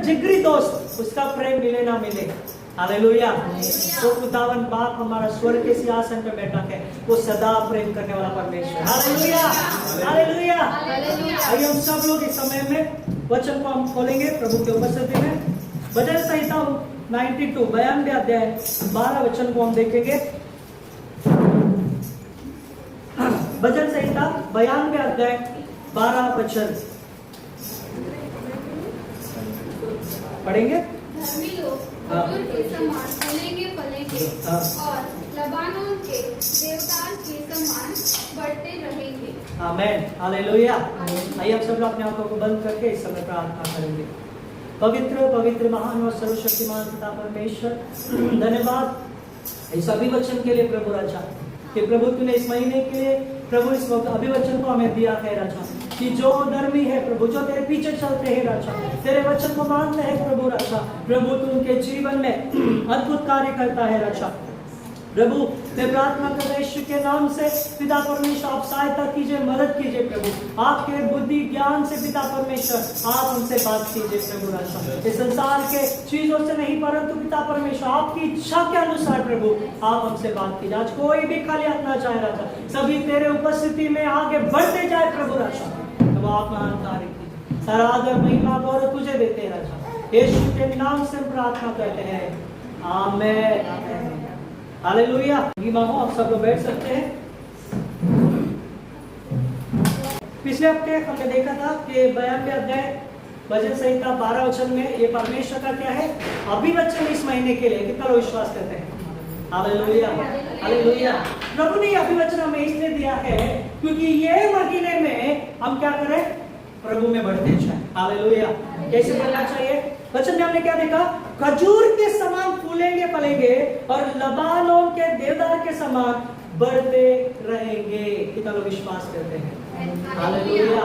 जिगरी दोस्त उसका प्रेम मिले ना मिले, हालेलुया। तो खुदावन बाप हमारा स्वर्ग के सिंहासन पे बैठा है, वो सदा प्रेम करने वाला परमेश्वर, हालेलुया हालेलुया। आइए हम सब लोग इस समय में वचन को हम खोलेंगे प्रभु के उपस्थिति में। भजन संहिता 92 92 अध्याय 12 वचन को हम देखेंगे। भजन संहिता 92 अध्याय 12 वचन पढ़ेंगे। धर्मी लोग खजूर के समान फलेंगे फलेंगे और लबानोन के देवदार के समान बढ़ते रहेंगे। Amen hallelujah. आइए आप सब लोग अपने आंखों को बंद करके इस समय प्रार्थना करेंगे। पवित्र पवित्र महान और सर्वशक्तिमान पिता परमेश्वर, धन्यवाद इस अभिवचन के लिए प्रभु राजा, कि प्रभु तूने इस महीने के लिए प्रभु इस वक्त अभिवचन को हमें दिया है राजा, कि जो धर्मी है प्रभु, जो तेरे पीछे चलते हैं राजा, तेरे वचन को मानते हैं प्रभु राजा, प्रभु तू उनके जीवन में अद्भुत कार्य करता है राजा। प्रभु मैं प्रार्थना कर रहा यीशु के नाम से पिता परमेश्वर आप सहायता कीजिए, मदद कीजिए प्रभु, आपके बुद्धि ज्ञान से पिता परमेश्वर आप हमसे बात कीजिए प्रभु राजा। इस संसार के चीजों से नहीं परंतु पिता परमेश्वर आपकी इच्छा के अनुसार प्रभु आप हमसे बात कीजिए। आज कोई भी खाली हाथ ना जाए राजा, सभी तेरे उपस्थिति में आगे बढ़ते जाए प्रभु राजा। तो आप महान कार्य कीजिए, सारा आदर महिमा गौरव तुझे देते हैं राजा, यीशु के नाम से प्रार्थना करते हैं, आमेन हालेलुया। मानो आप सब लोग बैठ सकते हैं। पिछले हफ्ते हमने देखा था कि 92 अध्याय भजन संहिता 12 वचन में ये परमेश्वर का क्या है अभिवचन इस महीने के लिए, कितना लोग विश्वास करते हैं? Hallelujah hallelujah. प्रभु ने अभिवचन हमें इसलिए दिया है क्योंकि ये महीने में हम क्या करें, प्रभु में बढ़ते जाए, हालेलुया। कैसे बढ़ना चाहिए? वचन में हमने क्या देखा, खजूर के समान फूलेंगे फलेंगे और लबानोन के देवदार के समान बढ़ते रहेंगे। कितना लोग विश्वास करते हैं? Hallelujah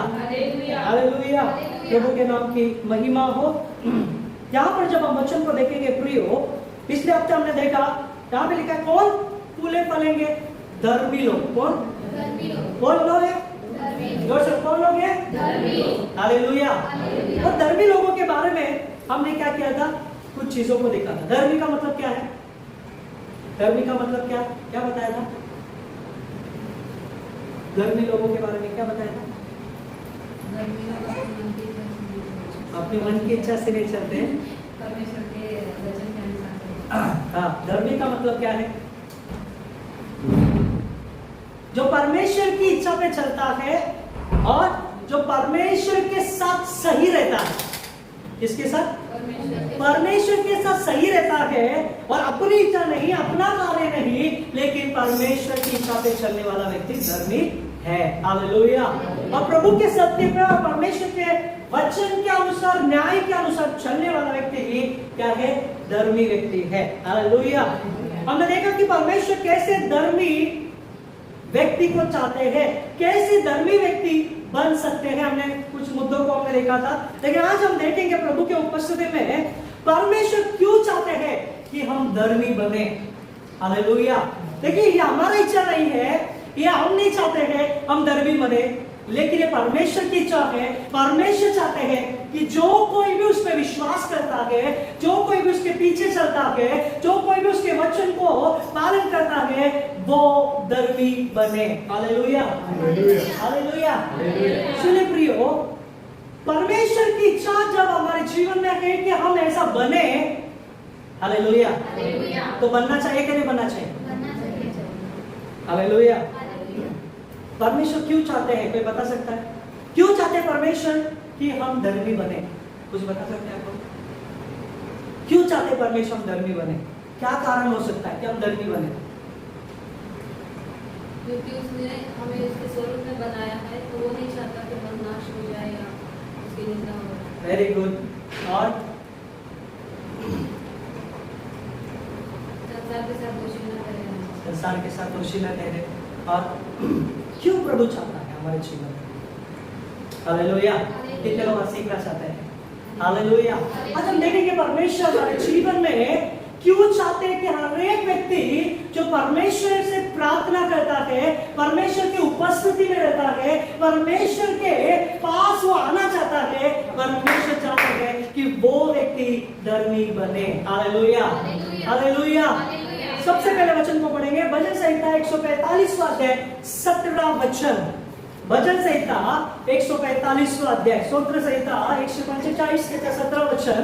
hallelujah. प्रभु के नाम की महिमा हो। यहाँ पर जब हम वचन को देखेंगे प्रियो, पिछले हफ्ते हमने देखा यहाँ पे लिखा है कौन फूले फलेंगे? धर्मी लोग। कौन? कौन लोग है? कौन लोग है? हालेलुया। और धर्मी लोगों के बारे में हमने क्या किया था, कुछ चीजों को देखा था। धर्मी का मतलब क्या है? धर्मी का मतलब क्या क्या बताया था? धर्मी लोगों के बारे में क्या बताया था? अपने मन की इच्छा से नहीं चलते हैं। हाँ, धर्मी का मतलब क्या है? जो परमेश्वर की इच्छा पे चलता है और जो परमेश्वर के साथ सही रहता है। किसके साथ? परमेश्वर के साथ सही रहता है और अपनी इच्छा नहीं, अपना कार्य नहीं, लेकिन परमेश्वर की इच्छा पे चलने वाला व्यक्ति धर्मी है, हालेलुया। और प्रभु के सत्य पे और परमेश्वर के वचन के अनुसार, न्याय के अनुसार चलने वाला व्यक्ति ही क्या है? धर्मी व्यक्ति है, हालेलुया। हमने देखा कि परमेश्वर कैसे धर्मी व्यक्ति को चाहते हैं, कैसे धर्मी व्यक्ति बन सकते हैं। हमने कुछ मुद्दों को हमने देखा था, लेकिन आज हम देखेंगे प्रभु के उपस्थिति में परमेश्वर क्यों चाहते हैं कि हम धर्मी बने, हालेलुया। देखिए ये हमारा इच्छा नहीं है, ये हम नहीं चाहते हैं हम धर्मी बने, लेकिन ये परमेश्वर की इच्छा है। परमेश्वर चाहते हैं कि जो कोई भी उस पर विश्वास करता है, जो कोई भी उसके पीछे चलता है, जो कोई भी उसके वचन को पालन करता है, वो धर्मी बने, हालेलुया हालेलुया। सुनिए प्रियो, परमेश्वर की इच्छा जब हमारे जीवन में है कि हम ऐसा बने, हालेलुया, तो बनना चाहिए कि नहीं बनना चाहिए? हालेलुया। परमेश्वर क्यों चाहते हैं, कोई बता सकता है? क्यों चाहते हैं परमेश्वर कि हम धर्मी बने? कुछ बता सकते हैं आपको? क्यों चाहते हैं परमेश्वर हम धर्मी बने? क्या कारण हो सकता है कि हम धर्मी बने? क्योंकि उसने हमें उसके स्वरूप में बनाया है, तो वो नहीं चाहता कि हम नाश हो जाए या उसकी निंदा हो। Very good. और संसार के साथ दोषी न ठहरे। संसार के साथ दोषी न ठहरे। और क्यों प्रभु चाहता है हमारे जीवन में? हालेलुया। कितने लोग सीखना चाहते हैं? हालेलुया। आज हम देखेंगे परमेश्वर हमारे जीवन में क्यों चाहते हैं कि हर एक व्यक्ति जो परमेश्वर से प्रार्थना करता है, परमेश्वर की उपस्थिति में रहता है, परमेश्वर के पास वो आना चाहता है, परमेश्वर चाहता है कि वो व्यक्ति धर्मी बने। Hallelujah, hallelujah. सबसे पहले वचन को पढ़ेंगे, भजन संहिता 145वां अध्याय 17वां वचन। भजन संहिता 145वां अध्याय, स्तोत्र संहिता 145 के 17 वचन,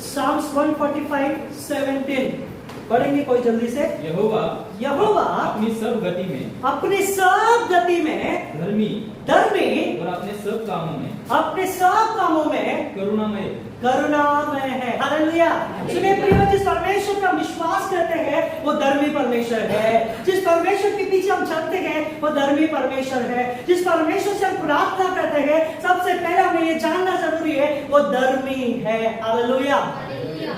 Psalms 145:17 पढ़ेंगे कोई जल्दी से। यहोवा अपनी सब गति में धर्मी और अपने सब कामों में करुणामय है। हालेलुया। सुनिए प्रिय, जिस परमेश्वर का विश्वास करते हैं वो धर्मी परमेश्वर है। जिस परमेश्वर के पीछे हम चलते हैं वो धर्मी परमेश्वर है। जिस परमेश्वर से हम प्रार्थना करते हैं सबसे पहले हमें ये जानना जरूरी है वो धर्मी है। हालेलुया।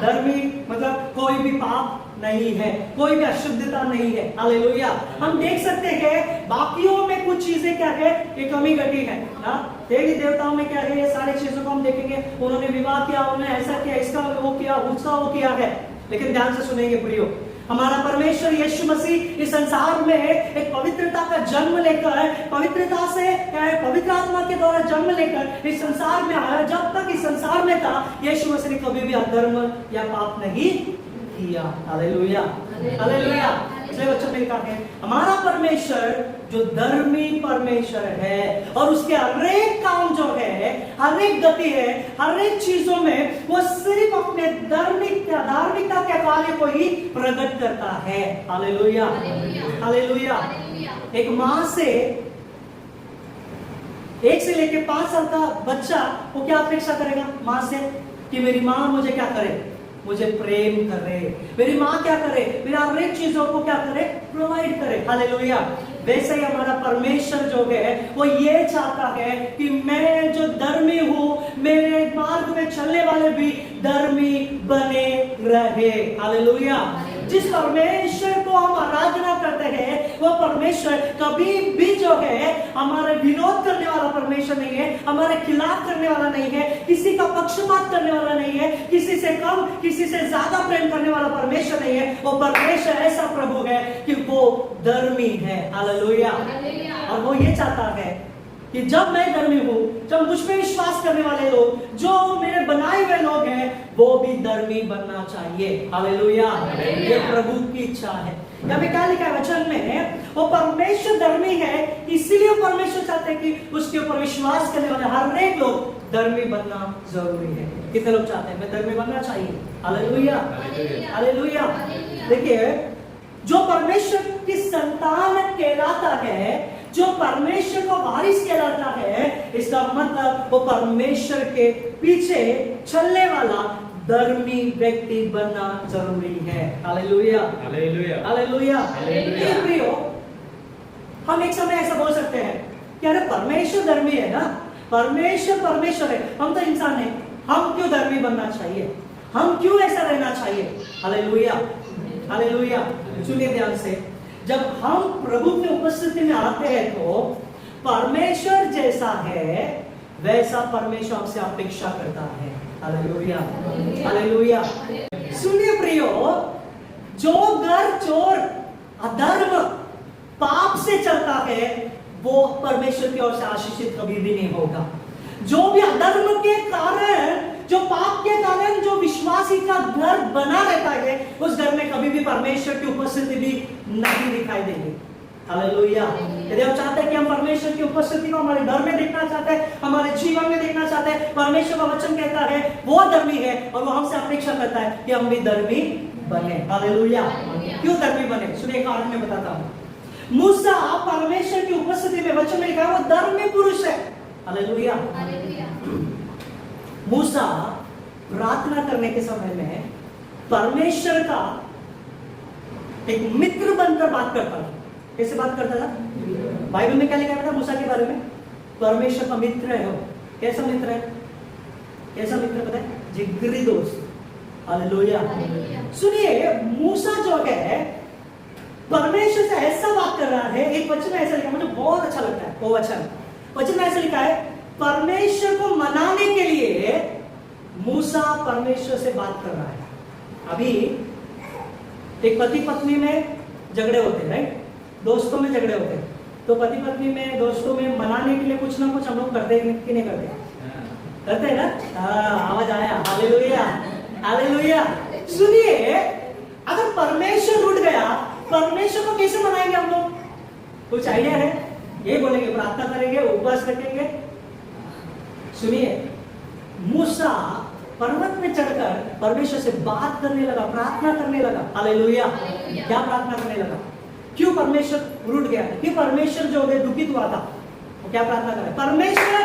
धर्मी मतलब कोई भी पाप नहीं है, कोई भी अशुद्धता नहीं है। हालेलुया। हम देख सकते हैं बाकियों में कुछ चीजें क्या है, ये कमी घटी है ना। देवी देवताओं में क्या है, ये सारी चीजों को हम देखेंगे, उन्होंने विवाह किया, उन्होंने ऐसा किया, इसका वो किया, उसका वो किया है। लेकिन ध्यान से सुनेंगे प्रियो, हमारा परमेश्वर यीशु मसीह इस संसार में एक पवित्रता का जन्म लेकर, पवित्रता से पवित्र आत्मा के द्वारा जन्म लेकर इस संसार में आया। जब तक इस संसार में था यीशु मसीह ने कभी भी अधर्म या पाप नहीं किया। Hallelujah, hallelujah. इसलिए वचन में लिखा है हमारा परमेश्वर जो धर्मी परमेश्वर है और उसके हर एक काम जो है, हर एक गति है, हर एक चीजों में वो सिर्फ अपने धार्मिकता के कार्य को ही प्रकट करता है। Hallelujah, hallelujah. एक माँ से 1 से लेकर 5 साल का बच्चा वो क्या अपेक्षा करेगा माँ से, कि मेरी माँ मुझे क्या करे, मुझे प्रेम करे। मेरी माँ क्या करे, मेरा हर एक चीजों को क्या करे, प्रोवाइड करे। हालेलुया। वैसे ही हमारा परमेश्वर जो है वो ये चाहता है कि मैं जो धर्मी हूँ, मेरे मार्ग में चलने वाले भी धर्मी बने रहे। हालेलुया। जिस परमेश्वर को हम आराधना करते हैं वो परमेश्वर कभी भी जो है हमारे विरोध करने वाला परमेश्वर नहीं है, हमारे खिलाफ करने वाला नहीं है, किसी का पक्षपात करने वाला नहीं है, किसी से कम किसी से ज्यादा प्रेम करने वाला परमेश्वर नहीं है। वो परमेश्वर ऐसा प्रभु है कि वो धर्मी है। हालेलुया। और वो ये चाहता है कि जब मैं धर्मी हूं, जब मुझ पे विश्वास करने वाले लोग, जो मेरे बनाए हुए लोग हैं, वो भी धर्मी बनना चाहिए। हालेलुया। ये प्रभु की इच्छा है। यहाँ पे क्या लिखा है वचन में, वो परमेश्वर धर्मी है, इसीलिए परमेश्वर चाहते हैं कि उसके ऊपर विश्वास करने वाले हर एक लोग धर्मी बनना जरूरी है। कितने लोग चाहते हैं मैं धर्मी बनना चाहिए? Hallelujah, hallelujah. देखिए, जो परमेश्वर की संतान कहलाता है, जो परमेश्वर को वारिस कहलाता है, इसका मतलब वो परमेश्वर के पीछे चलने वाला धर्मी व्यक्ति बनना जरूरी है। Hallelujah, hallelujah, hallelujah. प्रियो, हम एक समय ऐसा बोल सकते हैं कि अरे परमेश्वर धर्मी है ना, परमेश्वर परमेश्वर है, हम तो इंसान हैं, हम क्यों धर्मी बनना चाहिए, हम क्यों ऐसा रहना चाहिए? Hallelujah, hallelujah. सुनिए ध्यान से, जब हम प्रभु की उपस्थिति में आते हैं तो परमेश्वर जैसा है वैसा परमेश्वर हमसे अपेक्षा करता है। Hallelujah, hallelujah. सुनिए प्रियो, जो घर चोर अधर्म पाप से चलता है वो परमेश्वर की ओर से आशीषित कभी भी नहीं होगा। जो भी अधर्म के कारण, जो पाप के कारण जो विश्वासी का घर बना रहता है, उस घर में कभी भी परमेश्वर की उपस्थिति भी नहीं दिखाई देगी। हालेलुया। यदि हम चाहते हैं कि हम परमेश्वर की उपस्थिति को हमारे घर में देखना चाहते हैं, हमारे जीवन में देखना चाहते हैं, परमेश्वर का वचन कहता है वो धर्मी है और वो हमसे अपेक्षा करता है कि हम भी धर्मी बने। हालेलुया। क्यों धर्मी बने? सुनिए, कारण मैं बताता हूँ। मूसा परमेश्वर की उपस्थिति में, वचन में लिखा है, वो धर्मी पुरुष है। हालेलुया। मूसा प्रार्थना करने के समय में परमेश्वर का एक मित्र बनकर बात करता था। कैसे बात करता था? बाइबल में क्या लिखा था मूसा के बारे में? परमेश्वर का मित्र है वो। कैसा मित्र है? कैसा मित्र पता है? जिगरी दोस्त। हालेलुया। सुनिए, मूसा जो है परमेश्वर से ऐसा बात कर रहा है। एक वचन में ऐसा लिखा, मुझे बहुत अच्छा लगता है वो वचन में ऐसा लिखा है, परमेश्वर को मनाने के लिए मूसा परमेश्वर से बात कर रहा है। अभी एक पति पत्नी में झगड़े होते हैं, राइट? दोस्तों में झगड़े होते हैं, तो पति पत्नी में दोस्तों में मनाने के लिए कुछ ना कुछ हम लोग करते हैं कि नहीं करते? करते हैं ना? आवाज आया, हालेलुया, हालेलुया। सुनिए, अगर परमेश्वर रूठ गया, परमेश्वर को कैसे मनाएंगे हम लोग? कुछ आइडिया है? ये बोलेंगे प्रार्थना करेंगे, उपवास रखेंगे। सुनिए, मूसा पर्वत में चढ़कर परमेश्वर से बात करने लगा, प्रार्थना करने लगा। हालेलुया। क्या प्रार्थना करने लगा? क्यों परमेश्वर रूठ गया था? क्यों परमेश्वर जो है दुखित हुआ था? वो क्या प्रार्थना करे? परमेश्वर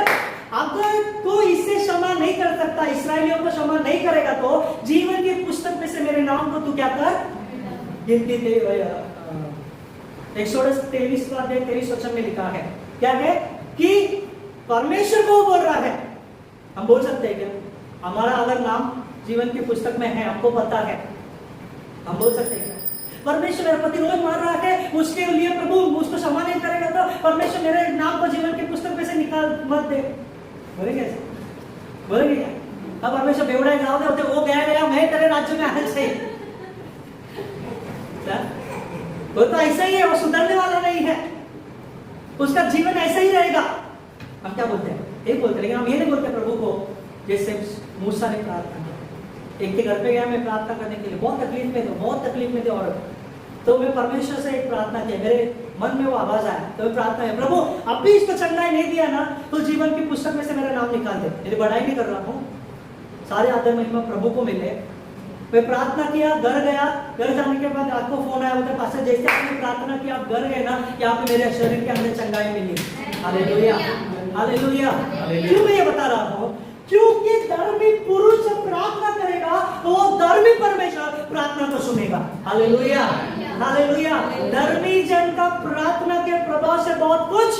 अगर तू इसे क्षमा नहीं कर सकता, इसराइलियों को क्षमा नहीं करेगा, तो जीवन की पुस्तक में से मेरे नाम को तू क्या कर? गिनती 123 में लिखा है, क्या है कि परमेश्वर को बोल रहा है। हम बोल सकते हैं क्या? हमारा अगर नाम जीवन की पुस्तक में है, आपको पता है, हम बोल सकते हैं क्या? परमेश्वर मेरा पति रोज मार रहा है, उसके लिए प्रभु उसको क्षमा नहीं करेगा, तो परमेश्वर मेरे नाम को जीवन की पुस्तक में से निकाल मत दे। बोलेंगे ऐसे? बोलेंगे क्या? अब परमेश्वर बेवड़ा जाओ दे, वो गया मैं तेरे राज्य में आने से। वो तो ऐसा ही है, वो सुधरने वाला नहीं है, उसका जीवन ऐसा ही रहेगा। हम क्या बोलते हैं? ये बोलते हैं, लेकिन हम ये नहीं बोलते प्रभु को जैसे मूसा ने प्रार्थना किया। एक के घर पे गया मैं प्रार्थना करने के लिए, बहुत तकलीफ में थे और तो मैं परमेश्वर से एक प्रार्थना किया, मेरे मन में वो आवाज आया, तो मैं प्रार्थना है, प्रभु अब भी इसको चंगाई नहीं दिया ना, तो जीवन की पुस्तक में से मेरा नाम निकाल दे। मेरी बड़ाई नहीं कर रहा हूँ, सारे आदर महिमा प्रभु को मिले। मैं प्रार्थना किया, घर गया, घर जाने के बाद आपको फोन आया, उधर पास जैसे आपने प्रार्थना किया, आप घर गए ना, यहाँ पे मेरे शरीर के अंदर चंगाई मिली। Hallelujah, hallelujah. क्यों मैं ये बता रहा हूँ? क्योंकि धर्मी पुरुष जब प्रार्थना करेगा तो वो धर्मी परमेश्वर प्रार्थना को सुनेगा। Hallelujah, hallelujah. धर्मी जन का प्रार्थना के प्रभाव से बहुत कुछ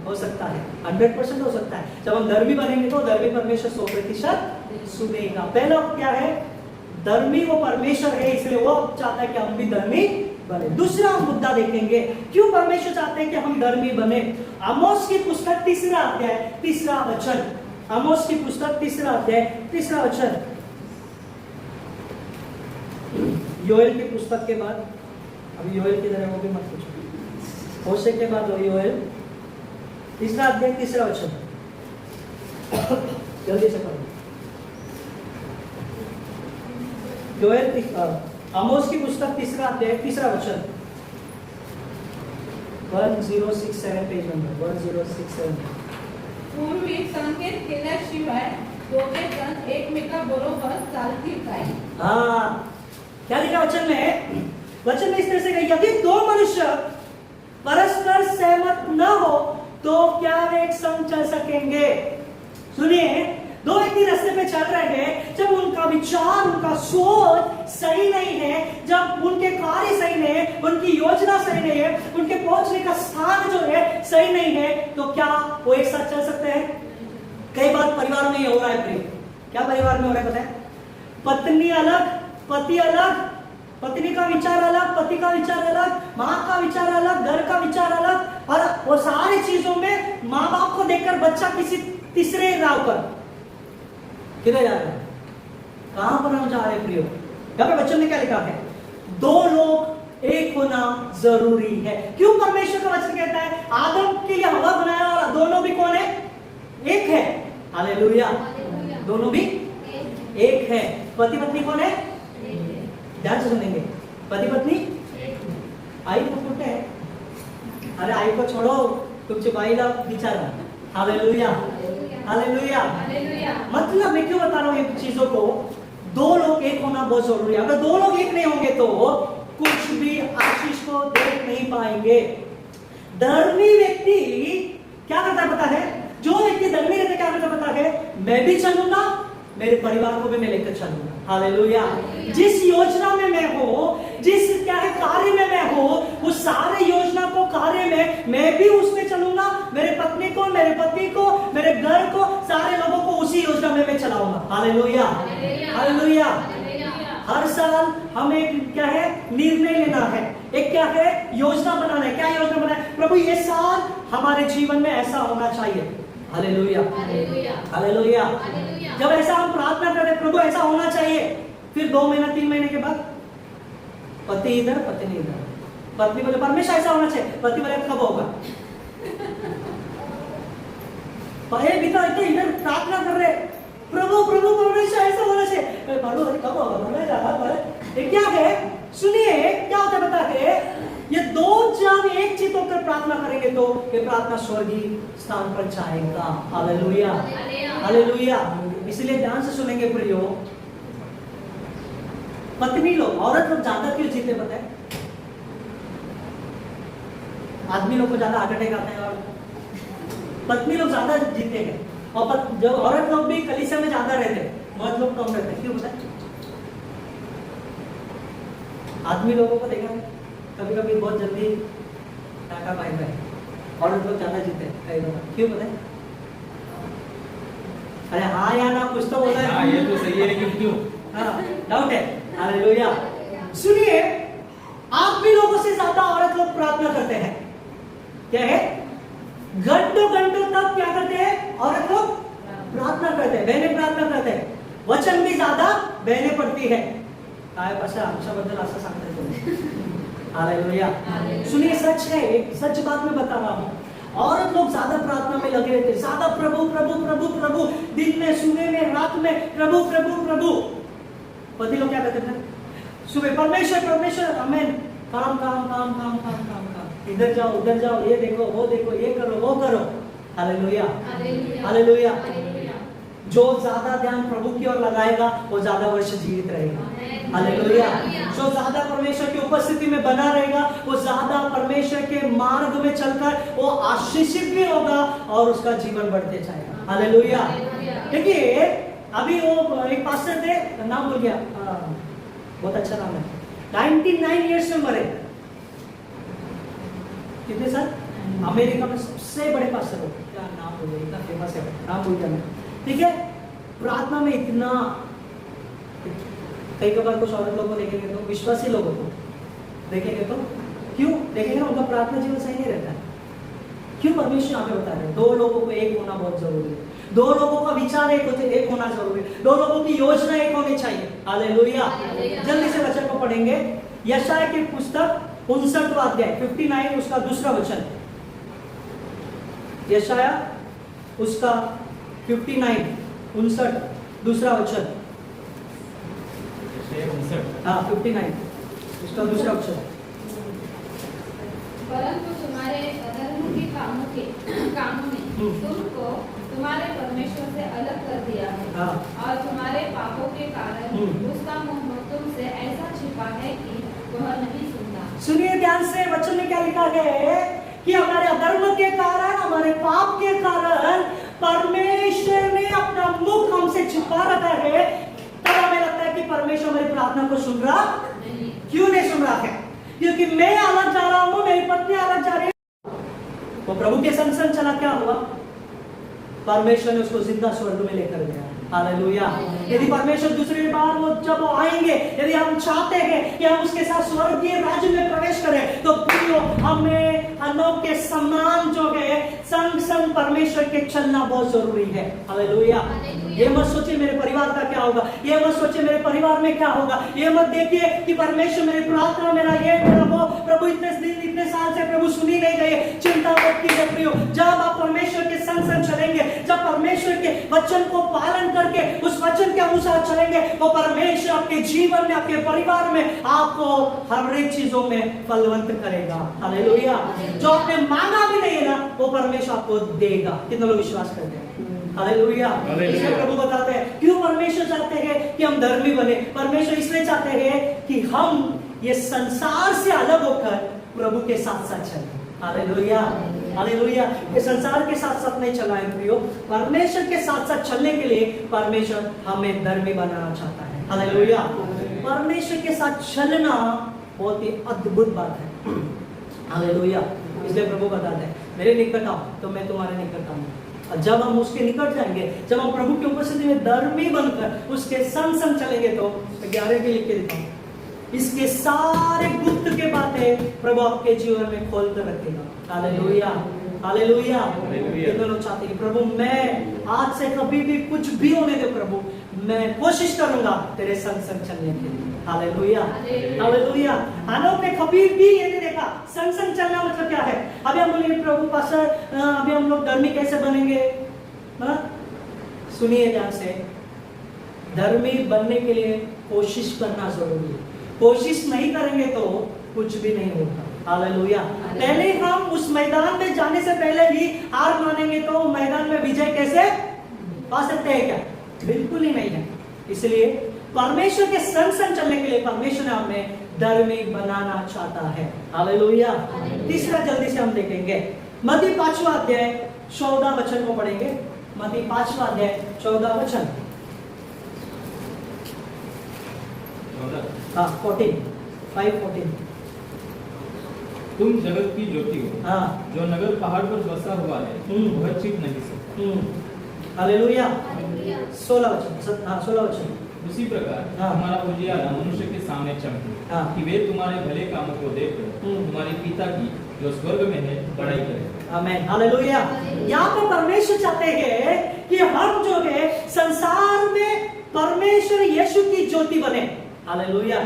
हो सकता है, 100% हो सकता है। जब हम धर्मी बनेंगे तो धर्मी परमेश्वर 100% सुनेगा। पहला क्या है? धर्मी वो परमेश्वर है, इसलिए वो चाहता है कि हम भी धर्मी बने। दूसरा हम मुद्दा देखेंगे, क्यों परमेश्वर चाहते हैं कि हम धर्मी बने। आमोस की पुस्तक 3 अध्याय 3 वचन। आमोस की पुस्तक 3 अध्याय 3 वचन। योएल की पुस्तक के बाद, अभी योएल की तरह वो भी मत पूछो, होशे के बाद योएल 3 अध्याय 3 वचन। जल्दी से पढ़ो। आमोस की पुस्तक 3 अध्याय 3 वचन। 1067 पेज नंबर 1067। पूर्वी संकेत केल्याशिवाय दोघे जण एकमेकाबरोबर चालतील काय? क्या लिखा वचन में? वचन में इस तरह से कहा, यदि 2 मनुष्य परस्पर सहमत न हो तो क्या वे एक संग चल सकेंगे? सुनिए, 2 व्यक्ति रास्ते पे चल रहे हैं, जब उनका विचार, उनका सोच सही नहीं है, जब उनके कार्य सही नहीं है, उनकी योजना सही नहीं है, उनके पहुंचने का स्थान जो है सही नहीं है, तो क्या वो एक साथ चल सकते हैं? कई बार परिवार में हो रहा है प्रेम। क्या परिवार में हो रहा है पता है? पत्नी अलग, पति अलग, पत्नी का विचार अलग, पति का विचार अलग, माँ का विचार अलग, घर का विचार अलग, और वो सारी चीजों में माँ बाप को देखकर बच्चा किसी तीसरे राह पर किधर जा रहे हैं? कहां पर हम जा रहे हैं प्रियो? यहाँ पे बच्चों ने क्या लिखा है? 2 लोग एक होना जरूरी है। क्यों परमेश्वर का वचन कहता है आदम के लिए हवा बनाया और दोनों भी कौन है? एक है। हालेलुया, दोनों भी एक है। पति पत्नी कौन है? ध्यान से सुनेंगे, पति पत्नी आई को फुटे है। अरे आई को छोड़ो, तुमचे बाईला बिचारा। Hallelujah, hallelujah. मतलब मैं क्यों बता रहा हूं ये चीजों को? 2 लोग एक होना बहुत जरूरी है। अगर 2 लोग एक नहीं होंगे तो कुछ भी आशीष को देख नहीं पाएंगे। धर्मी व्यक्ति क्या करता है पता है? जो व्यक्ति धर्मी रहता है क्या करता पता है? मैं भी चलूंगा, मेरे परिवार को भी मैं लेकर चलूंगा। हालेलुया। जिस योजना में मैं हूं, जिस क्या है कार्य में मैं हूं, उस सारे योजना को, कार्य में मैं भी उसमें चलूंगा। मेरे पत्नी को, मेरे पति को, मेरे घर को, सारे लोगों को उसी योजना में मैं चलाऊंगा। Hallelujah, hallelujah. हर साल हमें क्या है? निर्णय लेना है, एक क्या है? योजना बनाना है। क्या योजना बनाना है? प्रभु ये साल हमारे जीवन में ऐसा होना चाहिए। Hallelujah, hallelujah. जब ऐसा हम प्रार्थना करें, प्रभु ऐसा होना चाहिए, फिर 2 महीना 3 महीने के बाद पति इधर पत्नी इधर, पत्नी बोले परमेश्वर ऐसा होना चाहिए, पति बोले कब होगा? इधर प्रार्थना कर रहे, प्रभु प्रभु परमेश्वर ऐसा होना चाहिए, प्रभु कब होगा? ये क्या है? सुनिए क्या होता है बता के, ये 2 जन एक चित्त होकर प्रार्थना करेंगे तो ये प्रार्थना स्वर्गीय स्थान पर जाएगा। Hallelujah hallelujah. इसलिए ध्यान से सुनेंगे प्रियो। पत्नी लोग, औरत लोग ज्यादा क्यों जीते पता है? आदमी लोग को ज्यादा हार्ट अटैक आता है और पत्नी लोग ज्यादा जीते हैं, और जो औरत लोग भी कलीसिया में ज्यादा रहते हैं, मर्द लोग कम रहते हैं। क्यों पता है? आदमी लोगों को देखा कभी कभी बहुत जल्दी टाका बाय बाय, औरत लोग ज्यादा जीते हैं कई लोग। क्यों पता है? अरे हाँ या ना कुछ तो बोला है। हाँ, ये तो सही है लेकिन क्यों? हाँ, डाउट है। हालेलुया। सुनिए, आप भी लोगों से ज्यादा औरत लोग प्रार्थना करते हैं। क्या है? घंटों घंटों तक क्या करते हैं? औरत लोग प्रार्थना करते हैं, बहनें प्रार्थना करते हैं, वचन भी ज्यादा बहनें पढ़ती है। काय पाशा आमच्या बद्दल असं सांगताय तुम्ही? हालेलुया। सुनिए, सच है, एक सच बात मैं बता रहा हूँ। औरत लोग ज्यादा प्रार्थना में लगे रहते, ज्यादा प्रभु प्रभु प्रभु प्रभु, दिन में सुबह में रात में प्रभु प्रभु प्रभु। पति लोग क्या कहते हैं? सुबह परमेश्वर परमेश्वर, आमेन, काम काम काम काम काम काम काम, इधर जाओ उधर जाओ, ये देखो वो देखो, ये करो वो करो। Hallelujah hallelujah. जो ज्यादा ध्यान प्रभु की ओर लगाएगा वो ज्यादा वर्ष जीवित रहेगा। हालेलुया। जो ज्यादा परमेश्वर की उपस्थिति में बना रहेगा वो ज्यादा परमेश्वर के मार्ग में चलकर वो आशीषित भी होगा और उसका जीवन बढ़ते जाएगा। हालेलुया। देखिए, अभी वो एक पास्टर थे, नाम भूल गया, बहुत अच्छा नाम है, 99 ईयर्स में मरे। कितने साल? अमेरिका में सबसे बड़े पास्टर हो, क्या नाम भूल गया, इतना फेमस है, नाम भूल गया मैं। ठीक है, प्रार्थना में इतना, कई कबार कुछ औरत लोगों को देखेंगे तो, विश्वासी लोगों को देखेंगे तो, क्यों देखेंगे? उनका प्रार्थना जीवन सही नहीं रहता है। क्यों? परमेश्वर यहाँ पे बता रहे हैं, 2 लोगों को एक होना बहुत जरूरी है, 2 लोगों का विचार एक होना जरूरी है, 2 लोगों की योजना एक होनी चाहिए। हालेलुया। जल्दी से वचन को पढ़ेंगे। यशायाह की पुस्तक 59वां अध्याय 59 उसका दूसरा वचन। यशायाह उसका 59 दूसरा वचन। हाँ, 59 उसका दूसरा वचन। परंतु तुम्हारे अधर्म के कामों ने तुमको तुम्हारे परमेश्वर से अलग कर दिया है। हाँ। और तुम्हारे पापों के कारण उसका मुंह तुमसे ऐसा छिपा है कि वह नहीं सुनता। सुनिए ध्यान से, वचन में क्या लिखा है कि हमारे अधर्म के कारण, हमारे पाप के कारण परमेश्वर ने अपना मुख हमसे छुपा रखा है। तब हमें लगता है कि परमेश्वर हमारी प्रार्थना को सुन रहा नहीं। क्यों नहीं सुन रहा है? क्योंकि मैं अलग जा रहा हूं, मेरी पत्नी अलग जा रही है। वो प्रभु के संग संग चला, क्या हुआ? परमेश्वर ने उसको जिंदा स्वर्ग में लेकर गया। हालेलुया। यदि परमेश्वर दूसरी बार वो जब आएंगे, यदि हम चाहते हैं कि हम उसके साथ स्वर्गीय राज्य में प्रवेश करें, तो प्रियो हमें हनोक के समान जो है संग संग परमेश्वर के चलना बहुत जरूरी है। हालेलुया। ये मत सोचिए मेरे परिवार का क्या होगा, ये मत सोचिए मेरे परिवार में क्या होगा, ये मत देखिए कि परमेश्वर मेरी प्रार्थना, मेरा ये मेरा वो, प्रभु इतने साल से प्रभु सुनी नहीं गई। चिंता मत कीजिए प्रियो, जब आप परमेश्वर के संग संग चलेंगे, जब परमेश्वर के वचन को पालन करके उस वचन के अनुसार चलेंगे, वो परमेश्वर आपके जीवन में, आपके परिवार में आपको हर एक चीजों में फलवंत करेगा। हालेलुया। जो आपने मांगा भी नहीं है ना, वो परमेश्वर आपको देगा। कितने लोग विश्वास करते हैं? हालेलुया। इसलिए प्रभु बताते हैं, क्यों परमेश्वर चाहते हैं कि हम धर्मी बने? परमेश्वर इसलिए चाहते हैं कि हम ये संसार से अलग होकर प्रभु के साथ साथ चलें। Hallelujah hallelujah. ये संसार के साथ साथ नहीं चलना है प्रियो, परमेश्वर के साथ साथ चलने के लिए परमेश्वर हमें धर्मी बनाना चाहता है। हालेलुया। परमेश्वर के साथ चलना बहुत ही अद्भुत बात है। हालेलुया। इसलिए प्रभु बताते हैं, मेरे निकट आओ तो मैं तुम्हारे निकट आऊंगा। जब हम उसके निकट जाएंगे, जब हम प्रभु की उपस्थिति में धर्मी बनकर उसके संग संग चलेंगे, तो 11 भी लिख के दिखाऊं, इसके सारे गुप्त के बातें प्रभु आपके जीवन में खोल कर रखेगा। Hallelujah hallelujah. हालेलुया। कितने लोग चाहते हैं कि प्रभु मैं आज से कभी भी कुछ भी होने दे प्रभु, मैं कोशिश करूंगा तेरे संग संग चलने के लिए। Hallelujah, hallelujah. आनोक ने कभी भी ये नहीं देखा संग संग चलना मतलब क्या है। अभी हम बोलेंगे प्रभु पास्टर अभी हम लोग धर्मी कैसे बनेंगे? हाँ? सुनिए ध्यान से, धर्मी बनने के लिए कोशिश करना जरूरी है। कोशिश नहीं करेंगे तो कुछ भी नहीं होगा। हालेलुया। पहले हम उस मैदान में जाने से पहले ही हार मानेंगे तो मैदान में विजय कैसे पा सकते हैं क्या? बिल्कुल ही नहीं है। इसलिए परमेश्वर के संग संग चलने के लिए परमेश्वर हमें धर्मी बनाना चाहता है। हालेलुया। तीसरा जल्दी से हम देखेंगे, मत्ती 5वां अध्याय 14 वचन को पढ़ेंगे। मत्ती 5वां अध्याय 14 वचन। हाँ 5:14। तुम जगत की ज्योति हो। हाँ जो नगर पहाड़ पर बसा हुआ है वह छिप नहीं सकता। हालेलुया। हालेलुया। 16 वचन। हाँ 16 वचन। उसी प्रकार हाँ। हमारा उजियारा मनुष्य के सामने चमके हाँ। कि वे तुम्हारे भले कामों को देखकर तुम्हारे पिता की जो स्वर्ग में है बड़ाई करें। आमीन। हालेलुया। यहाँ पर परमेश्वर चाहते हैं कि हम जो है संसार में परमेश्वर यीशु की ज्योति बने। हालेलुया।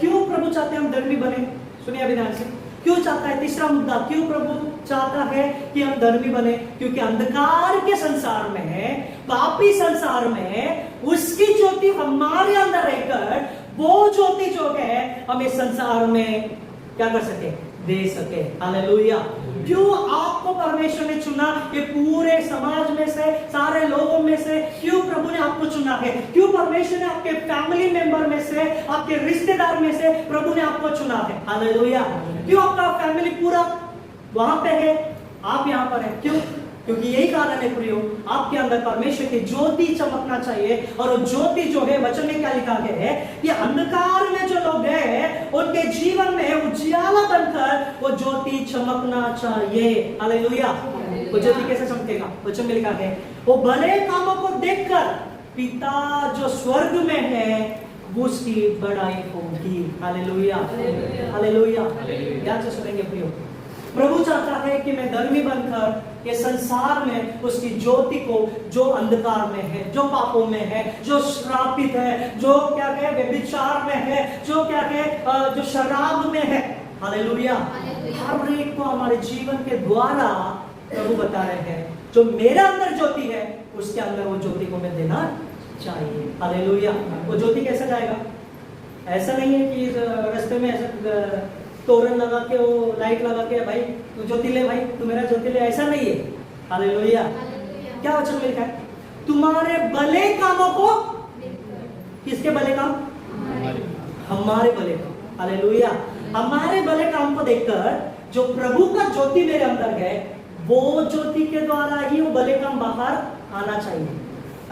क्यों प्रभु चाहते हैं हम धर्मी बने? सुनिए अभी ध्यान से, क्यों चाहता है? तीसरा मुद्दा, क्यों प्रभु चाहता है कि हम धर्मी बने? क्योंकि अंधकार के संसार में, पापी संसार में उसकी ज्योति हमारे अंदर रहकर वो ज्योति जो है हमें संसार में क्या कर सके? दे सके। हालेलुया। क्यों आपको परमेश्वर ने चुना? ये पूरे समाज में से, सारे लोगों में से क्यों प्रभु ने आपको चुना है? क्यों परमेश्वर ने आपके फैमिली मेंबर में से, आपके रिश्तेदार में से प्रभु ने आपको चुना है? हालेलुया। क्यों आपका फैमिली पूरा वहां पे है, आप यहाँ पर है? क्यों? क्योंकि यही कारण है प्रियो, आपके अंदर परमेश्वर की ज्योति चमकना चाहिए। और वो ज्योति जो है, वचन में क्या लिखा गया है कि अंधकार में जो लोग हैं उनके जीवन में उजियाला बनकर वो ज्योति चमकना चाहिए। हालेलुया। वो ज्योति कैसे चमकेगा? वचन में लिखा है वो भले कामों को देखकर पिता जो स्वर्ग में है उसकी बड़ाई होगी। Hallelujah, hallelujah. ध्यान से सुनेंगे प्रियो, प्रभु चाहता है कि मैं धर्मी बनकर ये संसार में उसकी ज्योति को, जो अंधकार में है, जो पापों में है, जो श्रापित है, जो क्या है व्यभिचार में है, जो क्या है जो शराब में है, हालेलुया, हर एक को हमारे जीवन के द्वारा प्रभु बता रहे हैं जो मेरे अंदर ज्योति है उसके अंदर वो ज्योति को मैं देना चाहिए। हालेलुया। वो ज्योति कैसे जाएगा? ऐसा नहीं है कि रास्ते में ऐसा तोरण लगा के, वो लाइट लगा के, भाई तू ज्योति ले, भाई तू मेरा ज्योति ले, ऐसा नहीं है। हालेलुया। क्या वचन में लिखा है? तुम्हारे भले कामों को, किसके भले काम? हमारे भले काम। हालेलुया। हमारे भले काम को देखकर जो प्रभु का ज्योति मेरे अंदर है वो ज्योति के द्वारा ही वो भले काम बाहर आना चाहिए।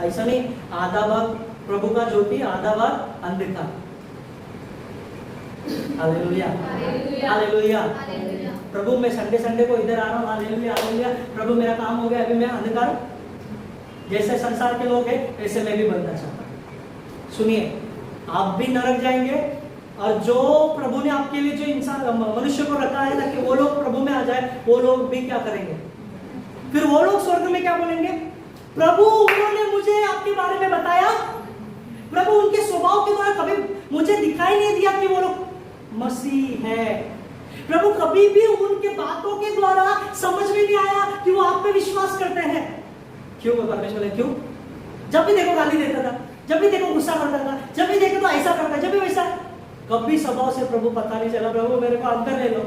ऐसा नहीं आधा भाग प्रभु का ज्योति, आधा भाग अंधकार। Hallelujah, hallelujah. प्रभु मैं संडे संडे को इधर आ रहा हूँ, हालेलुया, हालेलुया। प्रभु मेरा काम हो गया, अभी मैं अंधकार, जैसे संसार के लोग हैं वैसे मैं भी बनना चाहता हूँ। सुनिए, आप भी नरक जाएंगे और जो प्रभु ने आपके लिए जो इंसान मनुष्य को रखा है ना कि वो लोग प्रभु में आ जाए, वो लोग भी क्या करेंगे? फिर वो लोग स्वर्ग में क्या बोलेंगे? प्रभु उन्होंने मुझे आपके बारे में बताया, प्रभु उनके स्वभाव के द्वारा कभी मुझे दिखाई नहीं दिया कि वो लोग मसीह है। प्रभु कभी भी उनके बातों के द्वारा समझ में नहीं आया कि वो आप पे विश्वास करते हैं। क्यों परमेश्वर ने? क्यों? जब भी देखो गाली देता था, जब भी देखो गुस्सा करता था, जब भी देखो तो ऐसा करता, जब भी वैसा, कभी स्वभाव से प्रभु पता नहीं चला। प्रभु मेरे को अंदर ले लो।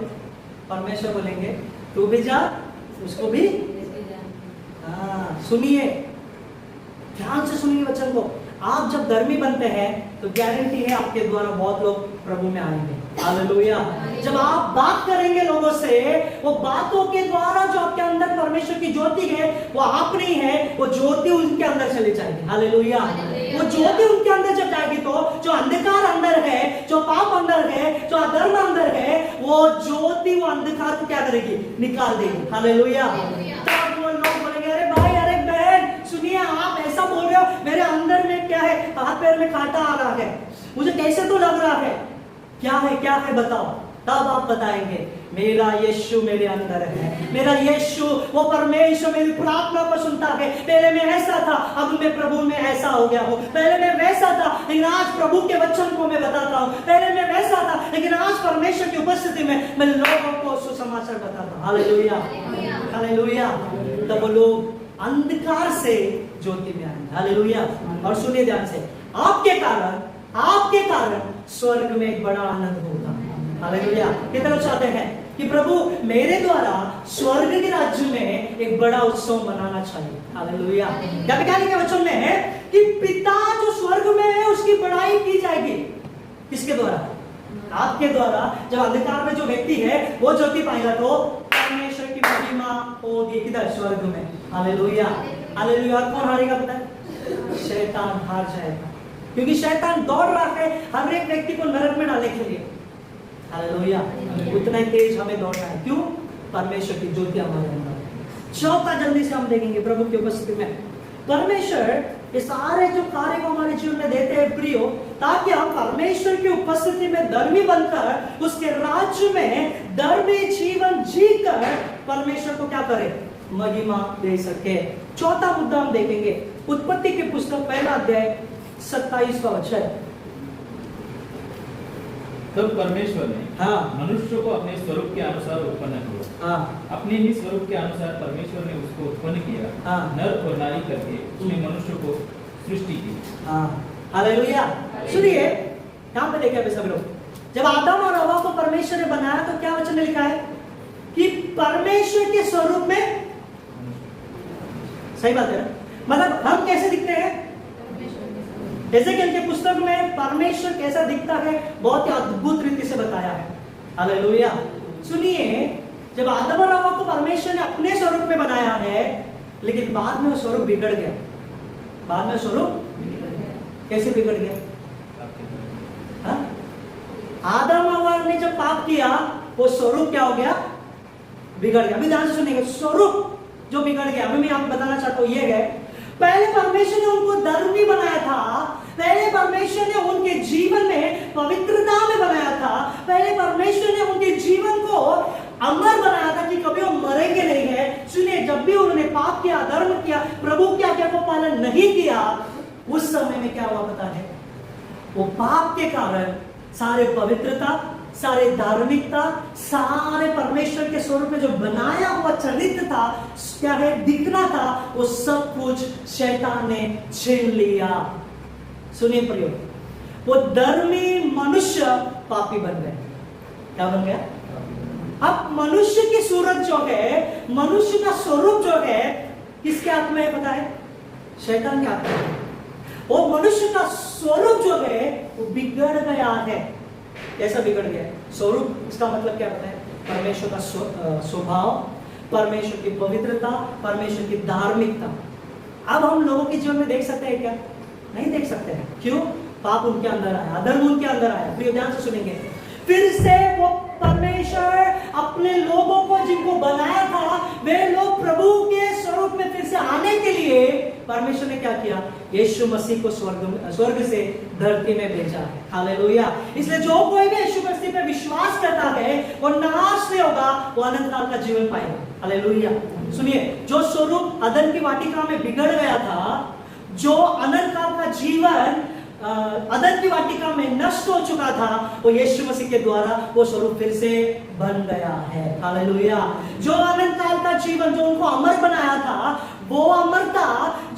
परमेश्वर बोलेंगे तू भी जा, उसको भी। हाँ सुनिए, ध्यान से सुनिए वचन को। आप जब धर्मी बनते हैं तो गारंटी है आपके द्वारा बहुत लोग प्रभु में आएंगे। हालेलुया। जब आप बात करेंगे लोगों से, वो बातों के द्वारा जो आपके अंदर परमेश्वर की ज्योति है वो आप नहीं है, वो ज्योति उनके अंदर चली जाएगी। हालेलुया। वो ज्योति उनके अंदर जब जाएगी तो जो अंधकार अंदर है, जो पाप अंदर है, जो अधर्म अंदर है, वो ज्योति वो अंधकार को क्या करेगी? निकाल देगी। हालेलुया। तब वो लोग बोलेंगे अरे भाई, अरे बहन, सुनिए आप ऐसा बोल रहे हो, मेरे अंदर में क्या है? हाथ पैर में कांटा आ रहा है, मुझे कैसे तो लग रहा है। क्या है, क्या है बताओ? तब आप बताएंगे मेरा यीशु मेरे अंदर है, मेरा यीशु वो परमेश्वर मेरी प्रार्थना को सुनता है। पहले मैं ऐसा था, अब मैं प्रभु में ऐसा हो गया हूँ। पहले मैं वैसा था, लेकिन आज प्रभु के वचन को मैं बताता हूँ। पहले मैं वैसा था, लेकिन आज परमेश्वर की उपस्थिति में मैं लोगों को सुसमाचार बताता हूँ। Hallelujah, hallelujah. तब वो लोग अंधकार से ज्योति में आएंगे। हालेलुया। और सुनिए ध्यान से, आपके कारण स्वर्ग में एक बड़ा आनंद होगा। हालेलुया। कितने लोग चाहते हैं कि प्रभु मेरे द्वारा स्वर्ग के राज्य में एक बड़ा उत्सव मनाना चाहिए? हालेलुया। क्या के वचन में है कि पिता जो स्वर्ग में है उसकी बड़ाई की जाएगी। किसके द्वारा? आपके द्वारा। जब अंधकार में जो व्यक्ति है वो ज्योति पाएगा तो परमेश्वर की महिमा होगी किधर? स्वर्ग में। Hallelujah, hallelujah. और कौन हारेगा पता है? शैतान हार जाएगा, क्योंकि शैतान दौड़ रहा है हर एक व्यक्ति को नरक में डालने के लिए। हालेलुया। उतना ही तेज हमें दौड़ना है। क्यों? परमेश्वर की ज्योति हमारे अंदर है। चौथा जल्दी से हम देखेंगे प्रभु की उपस्थिति में परमेश्वर ये सारे जो कार्य को हमारे जीवन में देते हैं प्रियो, ताकि हम परमेश्वर की उपस्थिति में धर्मी बनकर उसके राज्य में धर्मी जीवन जीकर परमेश्वर को क्या करें? महिमा दे सके। चौथा मुद्दा हम देखेंगे उत्पत्ति की पुस्तक 1 अध्याय 27वां वचन। तब परमेश्वर ने मनुष्य को अपने स्वरूप के अनुसार उत्पन्न किया। अपने ही स्वरूप के अनुसार परमेश्वर ने उसको उत्पन्न किया। नर और नारी करके उसने मनुष्य को सृष्टि की। हालेलुया। सुनिए, यहाँ पे देखिए अभी सब लोग, जब आदम और हवा को परमेश्वर ने बनाया तो क्या वचन में लिखा है कि परमेश्वर के स्वरूप में। सही बात है ना? मतलब हम कैसे दिखते हैं? जैसे कि इनके पुस्तक में परमेश्वर कैसा दिखता है बहुत ही अद्भुत रीति से बताया है। हालेलुया। सुनिए, जब आदम और हवा को परमेश्वर ने अपने स्वरूप में बनाया है, लेकिन बाद में वो स्वरूप बिगड़ गया। बाद में स्वरूप कैसे बिगड़ गया? आदम और हवा ने जब पाप किया वो स्वरूप क्या हो गया? बिगड़ गया। अभी ध्यान से सुनिएगा, स्वरूप जो बिगड़ गया, अभी मैं आपको बताना चाहता हूं ये है, पहले परमेश्वर ने उनको धर्मी बनाया था। पहले परमेश्वर ने उनके जीवन में पवित्रता में बनाया था। पहले परमेश्वर ने उनके जीवन को अमर बनाया था कि कभी वो मरेंगे नहीं है। सुनिए, जब भी उन्होंने पाप किया, धर्म किया, प्रभु की आज्ञा को पालन नहीं किया, उस समय में क्या हुआ पता है? वो पाप के कारण सारे पवित्रता, सारे धार्मिकता, सारे परमेश्वर के स्वरूप में जो बनाया हुआ चरित्र था, क्या है, दिखना था, वो सब कुछ शैतान ने छीन लिया। सुनिए प्रियो, वो धर्मी मनुष्य पापी बन गए। क्या बन गया? अब मनुष्य की सूरत जो है, मनुष्य का स्वरूप जो है, किसके हाथ में है पता है? शैतान के हाथ में है। वो मनुष्य का स्वरूप जो है वो बिगड़ गया है। कैसा बिगड़ गया? स्वरूप, इसका मतलब क्या पता है? परमेश्वर का स्वभाव, परमेश्वर की पवित्रता, परमेश्वर की धार्मिकता। अब हम लोगों के जीवन में देख सकते हैं क्या? नहीं देख सकते हैं। क्यों? पाप उनके अंदर आया, अधर्म उनके अंदर आया। प्रिय ध्यान से सुनेंगे, फिर से वो परमेश्वर अपने लोगों को जिनको बनाया था, वे लोग प्रभु के स्वरूप में फिर से आने के लिए परमेश्वर ने क्या किया? यीशु मसीह को स्वर्ग से धरती में भेजा है। हालेलुया। इसलिए जो कोई भी यीशु मसीह पे विश्वास करता है वो नाश नहीं होगा, वो अनंत काल का जीवन पाएगा। हालेलुया। सुनिए, जो स्वरूप अदन की वाटिका में बिगड़ गया था, जो अनंत काल का जीवन अदन की वाटिका में नष्ट हो चुका था, वो यीशु मसीह के द्वारा वो स्वरूप फिर से बन गया है। हालेलुया। जो अनंत काल का जीवन जो उनको अमर बनाया था, वो अमरता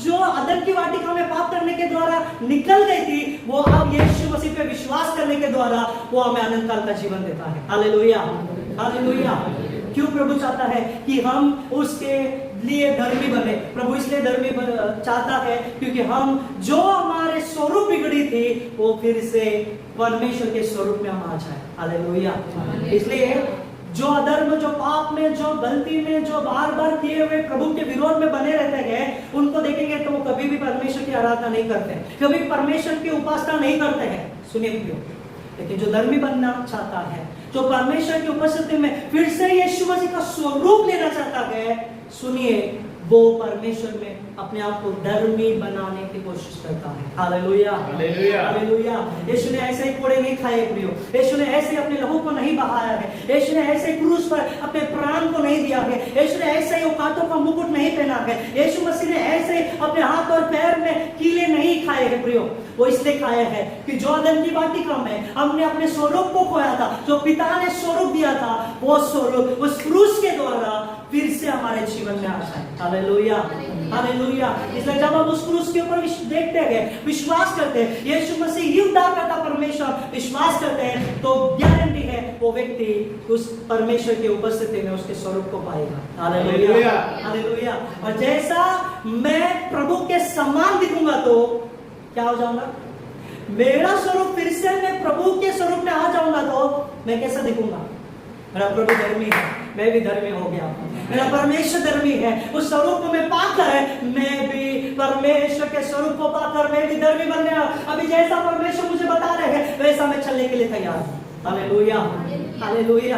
जो अदन की वाटिका में पाप करने के द्वारा निकल गई थी, वो अब यीशु मसीह पे विश्वास करने के द्वारा वो हमें अनंत काल का जीवन देता है। Hallelujah, hallelujah. क्यों प्रभु चाहता है कि हम उसके लिए धर्मी बने? प्रभु इसलिए धर्मी चाहता है क्योंकि हम जो हमारे स्वरूप बिगड़ी थी वो फिर से परमेश्वर के स्वरूप में हम आ जाए। हालेलुया। इसलिए जो अधर्म, जो पाप में, जो गलती में, जो बार बार किए हुए प्रभु के विरोध में बने रहते हैं, उनको देखेंगे तो वो कभी भी परमेश्वर की आराधना नहीं करते, कभी परमेश्वर की उपासना नहीं करते हैं। सुनिए प्रियो, लेकिन जो धर्मी बनना चाहता है, जो परमेश्वर की उपस्थिति में फिर से यीशु मसीह का स्वरूप लेना चाहता है, सुनिए, वो परमेश्वर में अपने आप को धर्मी बनाने की कोशिश करता है। Hallelujah, hallelujah, hallelujah. यीशु ने ऐसे ही कोड़े नहीं खाए प्रियो, यीशु ने ऐसे अपने लहू को नहीं बहाया है, यीशु ने ऐसे क्रूस पर अपने प्राण को नहीं दिया है, यीशु ने ऐसे ही औकातों का मुकुट नहीं पहना है, यीशु मसीह ने ऐसे अपने हाथ और पैर में कीले नहीं खाए हैं प्रियो। वो इसलिए खाया है कि जो आदम की वाटिका में हमने अपने स्वरूप को खोया था, जो पिता ने स्वरूप दिया था, वो स्वरूप उस क्रूस के द्वारा फिर से हमारे जीवन में आ जाए। Hallelujah, hallelujah. इसलिए जब हम उस क्रूस के ऊपर देखते हैं, विश्वास करते हैं यीशु मसीह ही उद्धारकर्ता परमेश्वर, विश्वास करते हैं, तो गारंटी है वो व्यक्ति उस परमेश्वर की उपस्थिति में उसके स्वरूप को पाएगा। Hallelujah, hallelujah. और जैसा मैं प्रभु के समान दिखूंगा तो क्या हो जाऊंगा? मेरा स्वरूप फिर से मैं प्रभु के स्वरूप में आ जाऊंगा तो मैं कैसा दिखूंगा? मेरा प्रभु धर्मी है, मैं भी धर्मी हो गया। मेरा परमेश्वर धर्मी है, उस स्वरूप को मैं पाकर मैं भी परमेश्वर के स्वरूप को पाकर मैं भी धर्मी बन गया। अभी जैसा परमेश्वर मुझे बता रहे हैं वैसा मैं चलने के लिए तैयार हूँ। Hallelujah, hallelujah.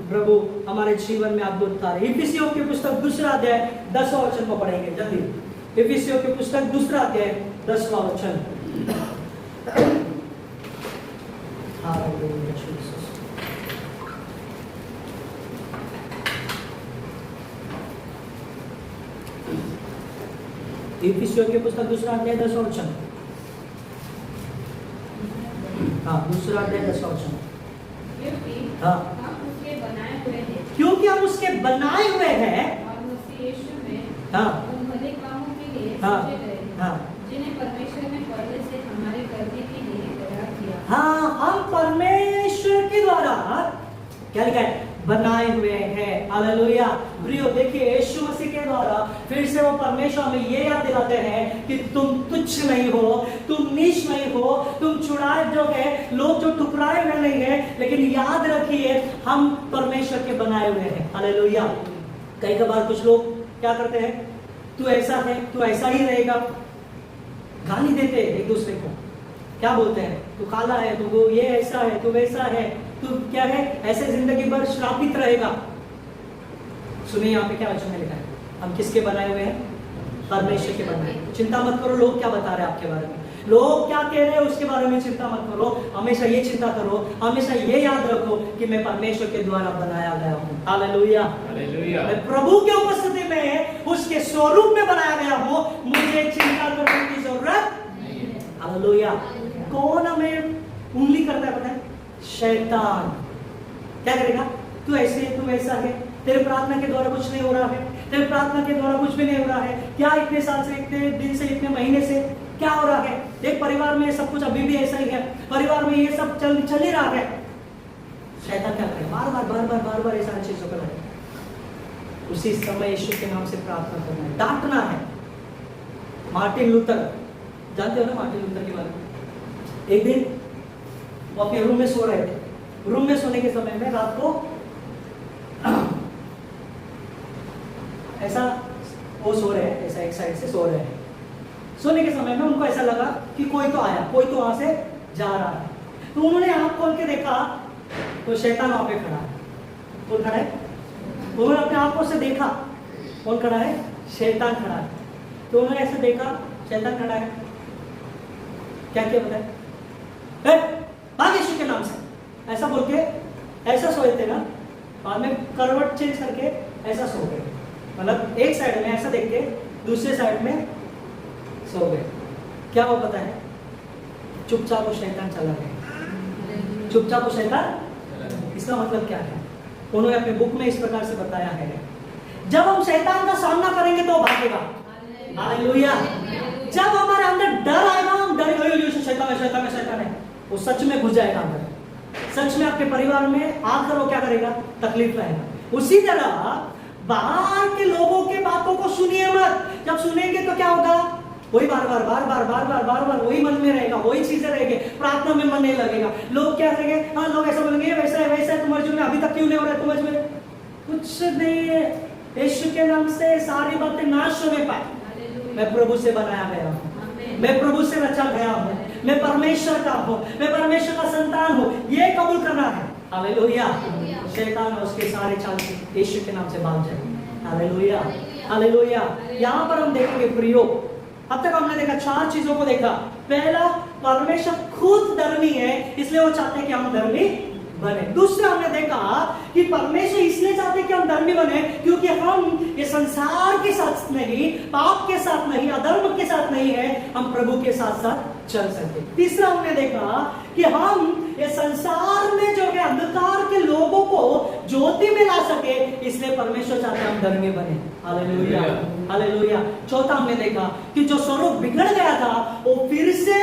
प्रभु हमारे जीवन में अद्भुत कार्य। इफिसियों की पुस्तक 2 अध्याय 10वां वचन को पढ़ेंगे जल्दी। इफिसियों की पुस्तक 2 अध्याय 10वां वचन। हालेलुया, इफिसियों की पुस्तक 2 अध्याय 10वां वचन। हाँ, 2 अध्याय 10वां वचन। हाँ, क्योंकि हम उसके बनाए हुए हैं और मसीह यीशु में हाँ, उन भले कामों के लिए हाँ, सौंपे गए हैं, हाँ, जिन्हें परमेश्वर ने पहले से हमारे करने के लिए तैयार किया। हाँ, हम परमेश्वर के द्वारा क्या लिखा है? बनाए हुए हैं। हालेलुया। प्रियो देखिए, यीशु मसीह के द्वारा फिर से वो परमेश्वर हमें ये याद दिलाते हैं कि तुम तुच्छ नहीं हो, तुम नीच नहीं हो, तुम छुड़ाए जो है, लोग जो ठुकराए हुए नहीं है, लेकिन याद रखिए हम परमेश्वर के बनाए हुए हैं। हालेलुया। कई बार कुछ लोग क्या करते हैं? तू ऐसा है, तू ऐसा ही रहेगा, गाली देते हैं एक दूसरे को। क्या बोलते हैं? तू काला है, तू ये ऐसा है, तू वैसा है, तू क्या है, ऐसे जिंदगी भर श्रापित रहेगा। सुनिए यहाँ पे क्या वचन में लिखा है, हम किसके बनाए हुए हैं? परमेश्वर के बनाए। चिंता मत करो लोग क्या बता रहे हैं आपके बारे में, लोग क्या कह रहे हैं उसके बारे में चिंता मत करो। हमेशा ये चिंता करो, हमेशा ये याद रखो कि मैं परमेश्वर के द्वारा बनाया गया हूँ। Hallelujah, hallelujah. मैं प्रभु के उपस्थिति में उसके स्वरूप में बनाया गया हूँ, मुझे चिंता करने की जरूरत नहीं है। हालेलुया। कौन हमें उंगली करता है पता है? शैतान। क्या करेगा? तू ऐसे है, तू वैसा है, तेरे प्रार्थना के द्वारा कुछ नहीं हो रहा है, तेरे प्रार्थना के द्वारा कुछ भी नहीं हो रहा है, क्या इतने साल से, इतने दिन से, इतने महीने से क्या हो रहा है? एक परिवार में सब कुछ अभी भी ऐसा ही है, परिवार में ये सब चल ही रहा है। शैतान क्या करे? बार बार बार बार बार बार ऐसा चीजों को लाए। उसी समय यीशु के नाम से प्रार्थना करना है, डांटना है। मार्टिन लूथर, जानते हो ना मार्टिन लूथर के बारे में? एक दिन वो अपने रूम में सो रहे थे। रूम में सोने के समय में रात को ऐसा वो सो रहे हैं, ऐसा एक साइड से सो रहे हैं। सोने के समय में उनको ऐसा लगा कि कोई तो आया, कोई तो वहां से जा रहा है। तो उन्होंने आंख खोल के देखा तो शैतान वहां पे खड़ा है। कौन खड़ा है? उन्होंने अपने आंखों से देखा कौन खड़ा है? शैतान खड़ा है। तो उन्होंने ऐसे देखा शैतान खड़ा है, क्या किया बताए? भाग यीशु के नाम से, ऐसा बोल के ऐसा सोए थे ना, बाद में करवट चेंज करके ऐसा सो गए। मतलब एक साइड में ऐसा देख के दूसरे साइड में सो गए। क्या वो पता है? चुपचाप वो शैतान चला गया। चुपचाप वो शैतान, इसका मतलब क्या है? उन्होंने अपने बुक में इस प्रकार से बताया है, जब हम शैतान का सामना करेंगे तो भागेगा। हालेलुया। जब हमारे अंदर डर आएगा, हम डरेंगे शैतान है, शैतान है, शैतान है, वो सच में घुस जाएगा अंदर। सच में आपके परिवार में आकर वो क्या करेगा? तकलीफ रहेगा। उसी तरह बाहर के लोगों के बातों को सुनिए मत। जब सुनेंगे तो क्या होगा? वही बार बार बार बार बार बार बार बार वही मन में रहेगा, वही चीजें रहेंगे, प्रार्थना में मन नहीं लगेगा। लोग क्या करेंगे? हाँ, लोग ऐसा बोलेंगे, वैसा है वैसा है, तुम्हारे जीवन में अभी तक क्यों नहीं हो रहा है? तुम्हारे में कुछ नहीं है। यीशु के नाम से सारी बातें नाश होने पाए। मैं प्रभु से बनाया गया हूँ, मैं प्रभु से रचा गया हूँ, मैं परमेश्वर का हूँ, मैं परमेश्वर का संतान हूँ, ये कबूल करना है। हालेलुया। शैतान और उसके सारे चाल यीशु के नाम से भाग जाए। हालेलुया। हालेलुया। यहाँ पर हम देखेंगे प्रियो, अब तक हमने देखा 4 चीजों को देखा। पहला, परमेश्वर खुद धर्मी है, इसलिए वो चाहते हैं कि हम धर्मी बने। दूसरा, हमने देखा कि परमेश्वर इसलिए चाहते हैं कि हम धर्मी बने क्योंकि हम ये संसार के साथ नहीं, पाप के साथ नहीं, अधर्म के साथ नहीं है, हम प्रभु के साथ साथ चल सके। तीसरा, हमने देखा कि हम ये संसार में जो है अंधकार के लोगों को ज्योति में ला सके, इसलिए परमेश्वर चाहते हैं हम धर्मी बने। Hallelujah, hallelujah. चौथा, हमने देखा कि जो स्वरूप बिगड़ गया था वो फिर से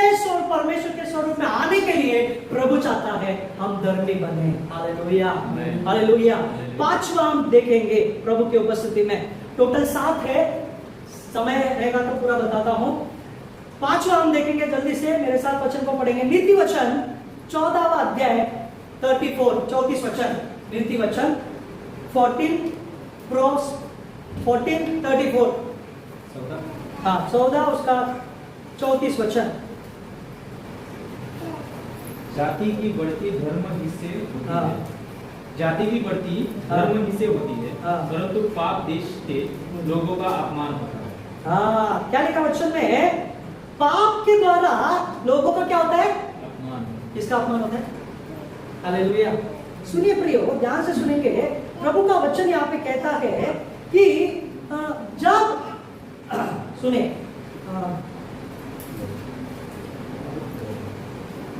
परमेश्वर के स्वरूप में आने के लिए प्रभु चाहता है हम धर्मी बने। Hallelujah, hallelujah. पांचवा हम देखेंगे प्रभु की उपस्थिति में, टोटल 7 है, समय रहेगा तो पूरा बताता हूं। पांचवा हम देखेंगे जल्दी से, मेरे साथ वचन को पढ़ेंगे। नीति वचन 14वां अध्याय 34 वचन, नीति वचन 14:34। हाँ, 14 उसका 34 वचन। जाति की बढ़ती धर्म ही से होती हाँ। है, जाति की बढ़ती धर्म ही से होती है, हाँ। परंतु पाप देश के लोगों का अपमान होता है। हाँ, क्या लिखा वचन में? पाप के द्वारा लोगों का क्या होता है? अपमान। किसका अपमान होता है? हालेलुया। सुनिए प्रियो, ध्यान से सुनेंगे। प्रभु का वचन यहाँ पे कहता है कि जब सुने,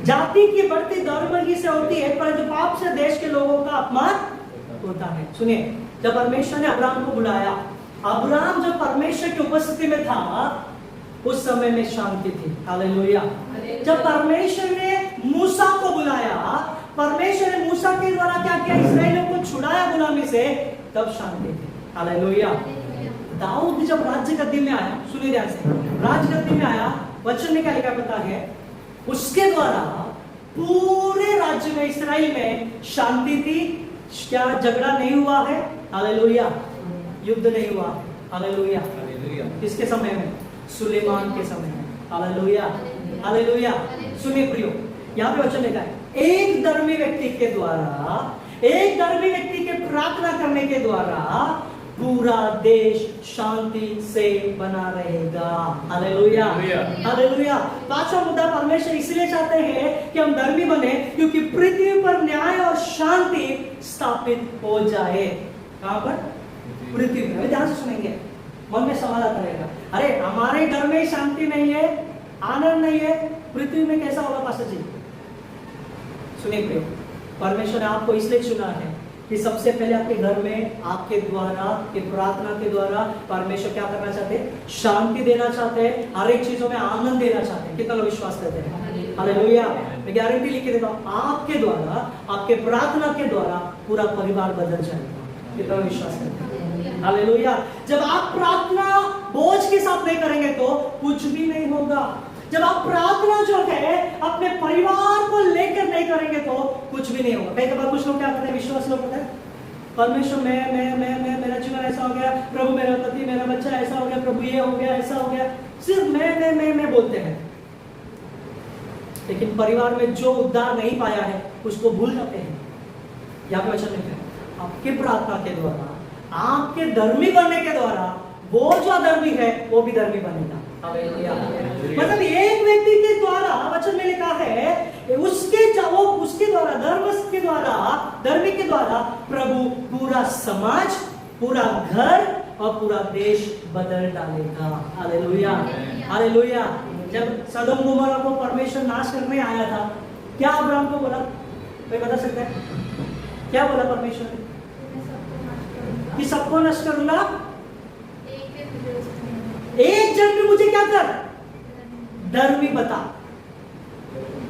जाति की बढ़ती धर्म ही से होती है, परंतु पाप से देश के लोगों का अपमान होता है। सुनिए, जब परमेश्वर ने अब्राहम को बुलाया, अब्राहम जब परमेश्वर की उपस्थिति में था उस समय में शांति थी। हालेलुया। जब परमेश्वर ने मूसा को बुलाया, परमेश्वर ने मूसा के द्वारा क्या किया? इस्राएलियों को छुड़ाया गुलामी से, तब शांति थी। हालेलुया। दाऊद जब राज्य गद्दी में आया, सुनिए ध्यान से, राज्य गद्दी में आया, वचन में क्या लिखा पता है? उसके द्वारा पूरे राज्य में, इस्राएल में शांति थी। क्या झगड़ा नहीं हुआ है? हालेलुया। युद्ध नहीं हुआ। हालेलुया। किसके समय में? सुलेमान के समय में। Hallelujah, hallelujah. सुनिए प्रियो, यहाँ पे वचन लिखा है, एक धर्मी व्यक्ति के द्वारा, एक धर्मी व्यक्ति के प्रार्थना करने के द्वारा पूरा देश शांति से बना रहेगा। Hallelujah, hallelujah. पांचवा मुद्दा, परमेश्वर इसलिए चाहते हैं कि हम धर्मी बने क्योंकि पृथ्वी पर न्याय और शांति स्थापित हो जाए। कहां पर? पृथ्वी में। ध्यान से सुनेंगे, मन में सवाल आता रहेगा, अरे हमारे घर में शांति नहीं है, आनंद नहीं है, पृथ्वी में कैसा होगा पास्टर जी? सुनिए प्रियो, परमेश्वर ने आपको इसलिए चुना है कि सबसे पहले आपके घर में, आपके द्वारा, के प्रार्थना के द्वारा परमेश्वर क्या करना चाहते हैं? शांति देना चाहते हैं, हर एक चीजों में आनंद देना चाहते हैं। कितना लोग विश्वास करते हैं? हालेलुया। मैं गारंटी लिख के देता हूं, आपके द्वारा, आपके प्रार्थना के द्वारा पूरा परिवार बदल जाएगा। कितना लोग विश्वास करते हैं? हालेलुया। जब आप प्रार्थना बोझ के साथ नहीं करेंगे तो कुछ भी नहीं होगा। जब आप प्रार्थना जो है अपने परिवार को लेकर नहीं करेंगे तो कुछ भी नहीं होगा। कई बार कुछ लोग क्या करते हैं, विश्वास लोग होते हैं, परमेश्वर मैं मेरा जीवन ऐसा हो गया, प्रभु मेरा पति, मेरा बच्चा ऐसा हो गया, प्रभु ये हो गया, ऐसा हो गया, सिर्फ मैं बोलते हैं, लेकिन परिवार में जो उद्धार नहीं पाया है उसको भूल जाते हैं। यहाँ पे वचन लिखा है, आपके प्रार्थना के द्वारा, आपके धर्मी बनने के द्वारा वो जो अधर्मी है वो भी धर्मी बनेगा। मतलब एक व्यक्ति के द्वारा, वचन में लिखा है, उसके द्वारा, धर्म के द्वारा, धर्मी के द्वारा प्रभु पूरा समाज, पूरा घर और पूरा देश बदल डालेगा। Hallelujah, hallelujah. जब सदोम गोमोरा को परमेश्वर नाश करने आया था, क्या अब्राहम को बोला? कोई बता सकता है क्या बोला परमेश्वर ने? कि सबको नष्ट करूंगा, एक जन भी मुझे क्या कर? धर्मी बता।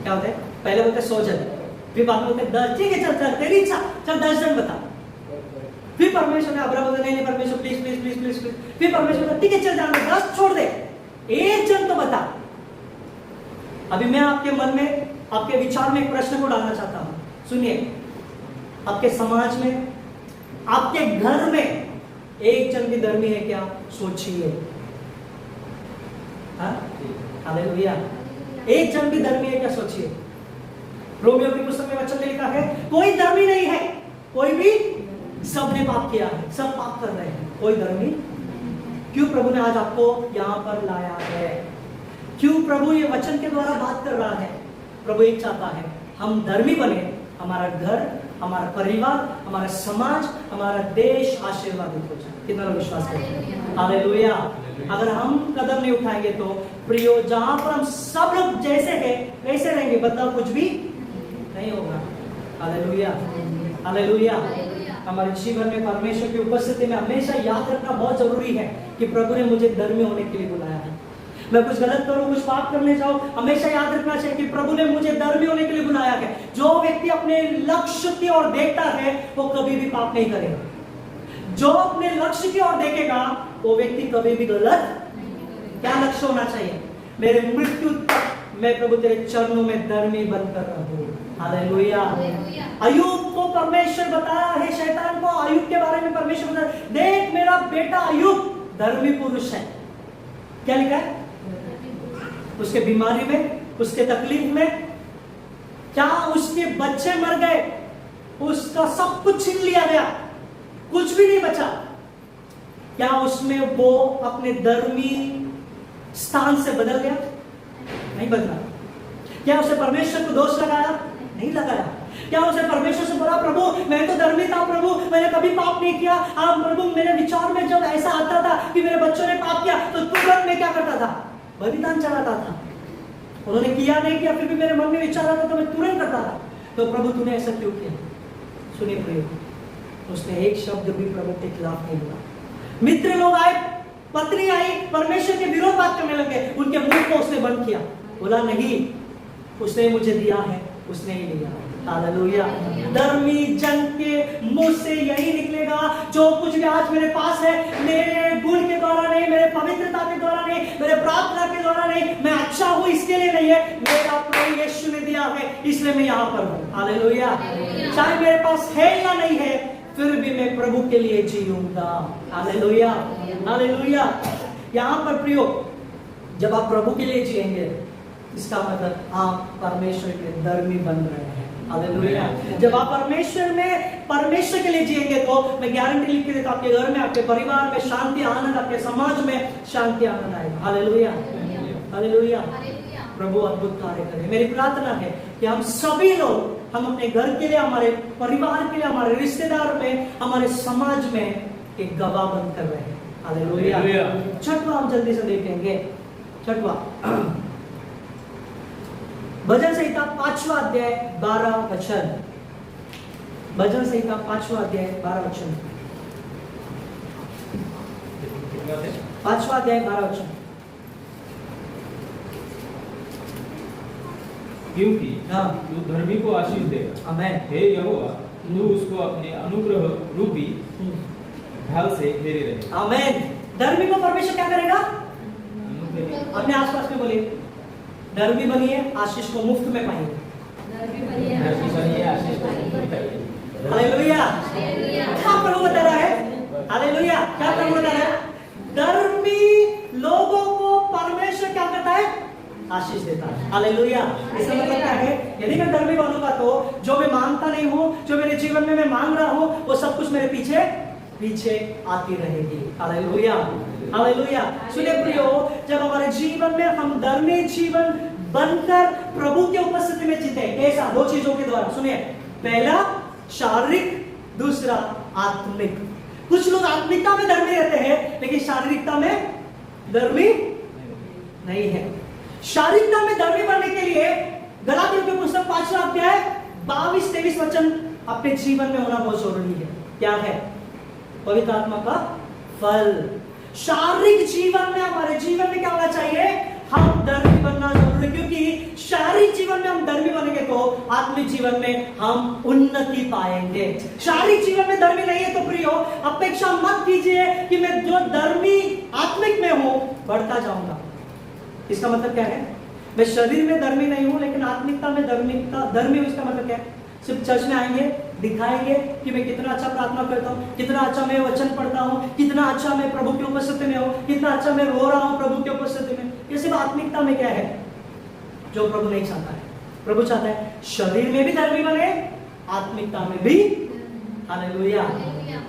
क्या होता है? पहले बोलते 100 जन, फिर बाद में बोलते 10। ठीक है, चल तेरी इच्छा, चल 10 जन बता। फिर परमेश्वर ने अब्राहम बोलते नहीं परमेश्वर please please please please please. फिर परमेश्वर बोलता ठीक है चल जाने, 10 छोड़ दे, एक जन तो बता। अभी मैं आपके मन में, आपके विचार में एक प्रश्न को डालना चाहता हूं। सुनिए, आपके समाज में, आपके घर में एक जन भी धर्मी है क्या? सोचिए। हालेलुया। एक जन भी धर्मी है क्या? सोचिए। रोमियो की पुस्तक में वचन में लिखा है, कोई धर्मी नहीं है, कोई भी, सबने पाप किया है, सब पाप कर रहे हैं, कोई धर्मी क्यों प्रभु ने आज आपको यहाँ पर लाया है? क्यों प्रभु ये वचन के द्वारा बात कर रहा है? प्रभु एक चाहता है हम धर्मी बने, हमारा घर, हमारा परिवार, हमारा समाज, हमारा देश आशीर्वादित हो जाए। कितना लोग विश्वास करते हैं? हालेलुया। अगर हम कदम नहीं उठाएंगे तो प्रियो, जहां पर हम सब लोग जैसे हैं वैसे रहेंगे, बदलाव कुछ भी नहीं होगा। Hallelujah, hallelujah. हमारे जीवन में परमेश्वर की उपस्थिति में हमेशा याद रखना बहुत जरूरी है कि प्रभु ने मुझे धर्मी होने के लिए बुलाया है। मैं कुछ गलत करूं, कुछ पाप करने जाऊं, हमेशा याद रखना चाहिए कि प्रभु ने मुझे धर्मी होने के लिए बुलाया है। जो व्यक्ति अपने लक्ष्य की ओर देखता है वो कभी भी पाप नहीं करेगा। जो अपने लक्ष्य की ओर देखेगा वो व्यक्ति कभी भी गलत। क्या लक्ष्य होना चाहिए? मेरे मृत्यु तक मैं प्रभु तेरे चरणों में धर्मी बनकर रहूं। हालेलुया। अय्यूब को परमेश्वर बताया है, शैतान को अय्यूब के बारे में परमेश्वर बताया, देख मेरा बेटा अय्यूब धर्मी पुरुष है। क्या लिखा है? उसके बीमारी में, उसके तकलीफ में, क्या उसके बच्चे मर गए, उसका सब कुछ छीन लिया गया, कुछ भी नहीं बचा, क्या उसमें वो अपने धर्मी स्थान से बदल गया? नहीं बदला। क्या उसे परमेश्वर को दोष लगाया? नहीं लगाया। क्या उसे परमेश्वर से बोला प्रभु मैं तो धर्मी था, प्रभु मैंने कभी पाप नहीं किया, आप प्रभु मेरे विचार में जब ऐसा आता था कि मेरे बच्चों ने पाप किया तो तुरंत मैं क्या करता था? बलिदान चढ़ाता था। उन्होंने किया नहीं किया, फिर भी मेरे मन में विचार आता तो मैं तुरंत करता था। तो प्रभु तूने ऐसा क्यों किया? सुनिए प्रिय, उसने एक शब्द भी प्रभु के खिलाफ नहीं बोला। मित्र लोग आए, पत्नी आई, परमेश्वर के विरोध बात करने लगे, उनके मुंह को उसने बंद किया। बोला नहीं, उसने मुझे दिया है, उसने ही लिया। हालेलुया। धर्मी जन के मुंह से यही निकलेगा, जो कुछ भी आज मेरे पास है मेरे गुण के द्वारा नहीं, मेरे पवित्रता के द्वारा नहीं, मेरे प्रार्थना के द्वारा नहीं, मैं अच्छा हूं इसके लिए नहीं है, मेरा प्रभु यीशु ने दिया है इसलिए मैं यहाँ पर हूँ। हालेलुया। चाहे मेरे पास है या नहीं है, फिर भी मैं प्रभु के लिए जीऊंगा। Hallelujah, hallelujah. यहाँ पर प्रियो, जब आप प्रभु के लिए जिएंगे इसका मतलब आप परमेश्वर के धर्मी बन रहे हैं। हालेलुया। जब आप परमेश्वर के लिए जिएंगे तो मैं गारंटी लिख के देता हूं, आपके घर में, आपके परिवार में शांति आनंद, आपके समाज में शांति आनंद आएगा। Hallelujah, hallelujah. प्रभु अद्भुत कार्य करे। मेरी प्रार्थना है कि हम सभी लोग, हम अपने घर के लिए, हमारे परिवार के लिए, हमारे रिश्तेदार में, हमारे समाज में एक गवाह बनकर रहे हैं। हालेलुया। छठवां हम जल्दी से देखेंगे। छठवां, भजन संहिता 5वां अध्याय 12 वचन। भजन संहिता 5वां अध्याय 12 वचन। 5वां अध्याय 12 वचन। क्योंकि तू धर्मी को आशीष देगा। आमीन। हे यहोवा, तू उसको अपने अनुग्रह रूपी ढाल से घेरे रहे। आमीन। धर्मी को परमेश्वर क्या करेगा? अपने आसपास में बोलिए, धर्मी बनिए, आशीष को मुफ्त में पाएंगे। हालेलुया। क्या प्रभु बता रहा है? हालेलुया। क्या प्रभु बता रहा है? धर्मी लोगों को परमेश्वर क्या करता है? आशीष देता है। हालेलुया। इसका मतलब क्या है? यदि मैं धर्मी बनूंगा तो जो मैं मांगता नहीं हूँ, जो मेरे जीवन में मैं मांग रहा हूँ, वो सब कुछ मेरे पीछे पीछे आती रहेगी। Hallelujah, hallelujah. सुनिए प्रियो, जब हमारे जीवन में हम धर्मी जीवन बनकर प्रभु की उपस्थिति में जीते, कैसा? दो चीजों के द्वारा। सुनिए, पहला शारीरिक, दूसरा आत्मिक। कुछ लोग आत्मिकता में धर्मी रहते हैं लेकिन शारीरिकता में धर्मी नहीं है। शारीरिकता में धर्मी बनने के लिए गलातियों की पुस्तक 5वां अध्याय 22-23 वचन अपने जीवन में होना बहुत जरूरी है। क्या है? पवित्र आत्मा का फल। शारीरिक जीवन में, हमारे जीवन में क्या होना चाहिए? हम धर्मी बनना जरूरी है, क्योंकि शारीरिक जीवन में हम धर्मी बनेंगे तो आत्मिक जीवन में हम उन्नति पाएंगे। शारीरिक जीवन में धर्मी नहीं है तो प्रियो, अपेक्षा मत कीजिए कि मैं जो धर्मी आत्मिक में हूं बढ़ता जाऊंगा। इसका मतलब क्या है? मैं शरीर में धर्मी नहीं हूं लेकिन आत्मिकता में धर्मी हूं। इसका मतलब क्या है? सिर्फ चर्च में आएंगे, दिखाएंगे कि मैं कितना अच्छा प्रार्थना करता हूँ, कितना अच्छा मैं वचन पढ़ता हूँ, कितना अच्छा मैं प्रभु की उपस्थिति में हूँ, कितना अच्छा मैं रो रहा हूँ प्रभु की उपस्थिति में। ये सिर्फ आत्मिकता में क्या है? जो प्रभु नहीं चाहता है। प्रभु चाहता है शरीर में भी धर्मी बने, आत्मिकता में भी। हालेलुया।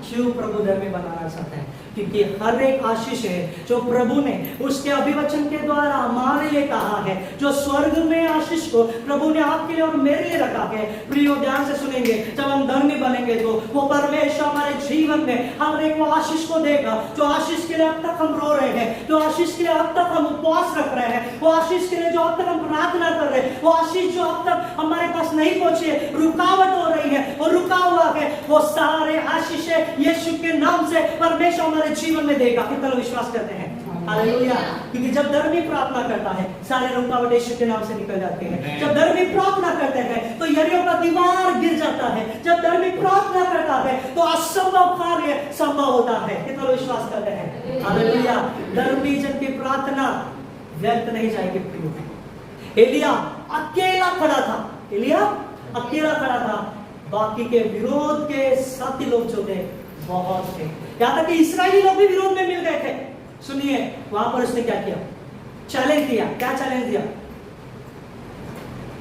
क्यों प्रभु धर्मी बनाना चाहता है? क्योंकि हर एक आशीष है जो प्रभु ने उसके अभिवचन के द्वारा हमारे लिए कहा है, जो स्वर्ग में आशीष को प्रभु ने आपके लिए और मेरे लिए रखा है। प्रियो ध्यान से सुनेंगे, जब हम धर्मी बनेंगे तो वो परमेश्वर हमारे जीवन में हर एक वो आशीष को देगा, जो आशीष के लिए अब तक हम रो रहे हैं, जो आशीष के लिए अब तक हम उपवास रख रहे हैं, वो आशीष के लिए जो अब तक हम प्रार्थना कर रहे हैं, वो आशीष जो अब तक हमारे पास नहीं पहुंची है, रुकावट हो रही है और रुका हुआ है, वो सारे आशीष यीशु के नाम से परमेश्वर हमारे जीवन में देगा। कितना लोग विश्वास करते हैं? हालेलुया। क्योंकि जब धर्मी प्रार्थना करता है सारे रुकावट यीशु के नाम से निकल जाते हैं। जब धर्मी प्रार्थना करते हैं तो यरीहो का दीवार गिर जाता है। जब धर्मी प्रार्थना करता है तो असंभव कार्य संभव होता है। कितना लोग विश्वास करते हैं? हालेलुया। धर्मी जन की प्रार्थना व्यर्थ नहीं जाएगी। प्रिय एलिया अकेला खड़ा था, एलिया अकेला खड़ा था, बाकी के विरोध के साथी लोग जो थे बहुत थे, यहां तक कि इस्राएली लोग भी विरोध में मिल गए थे। सुनिए वहां पर उसने क्या किया? चैलेंज दिया। क्या चैलेंज दिया?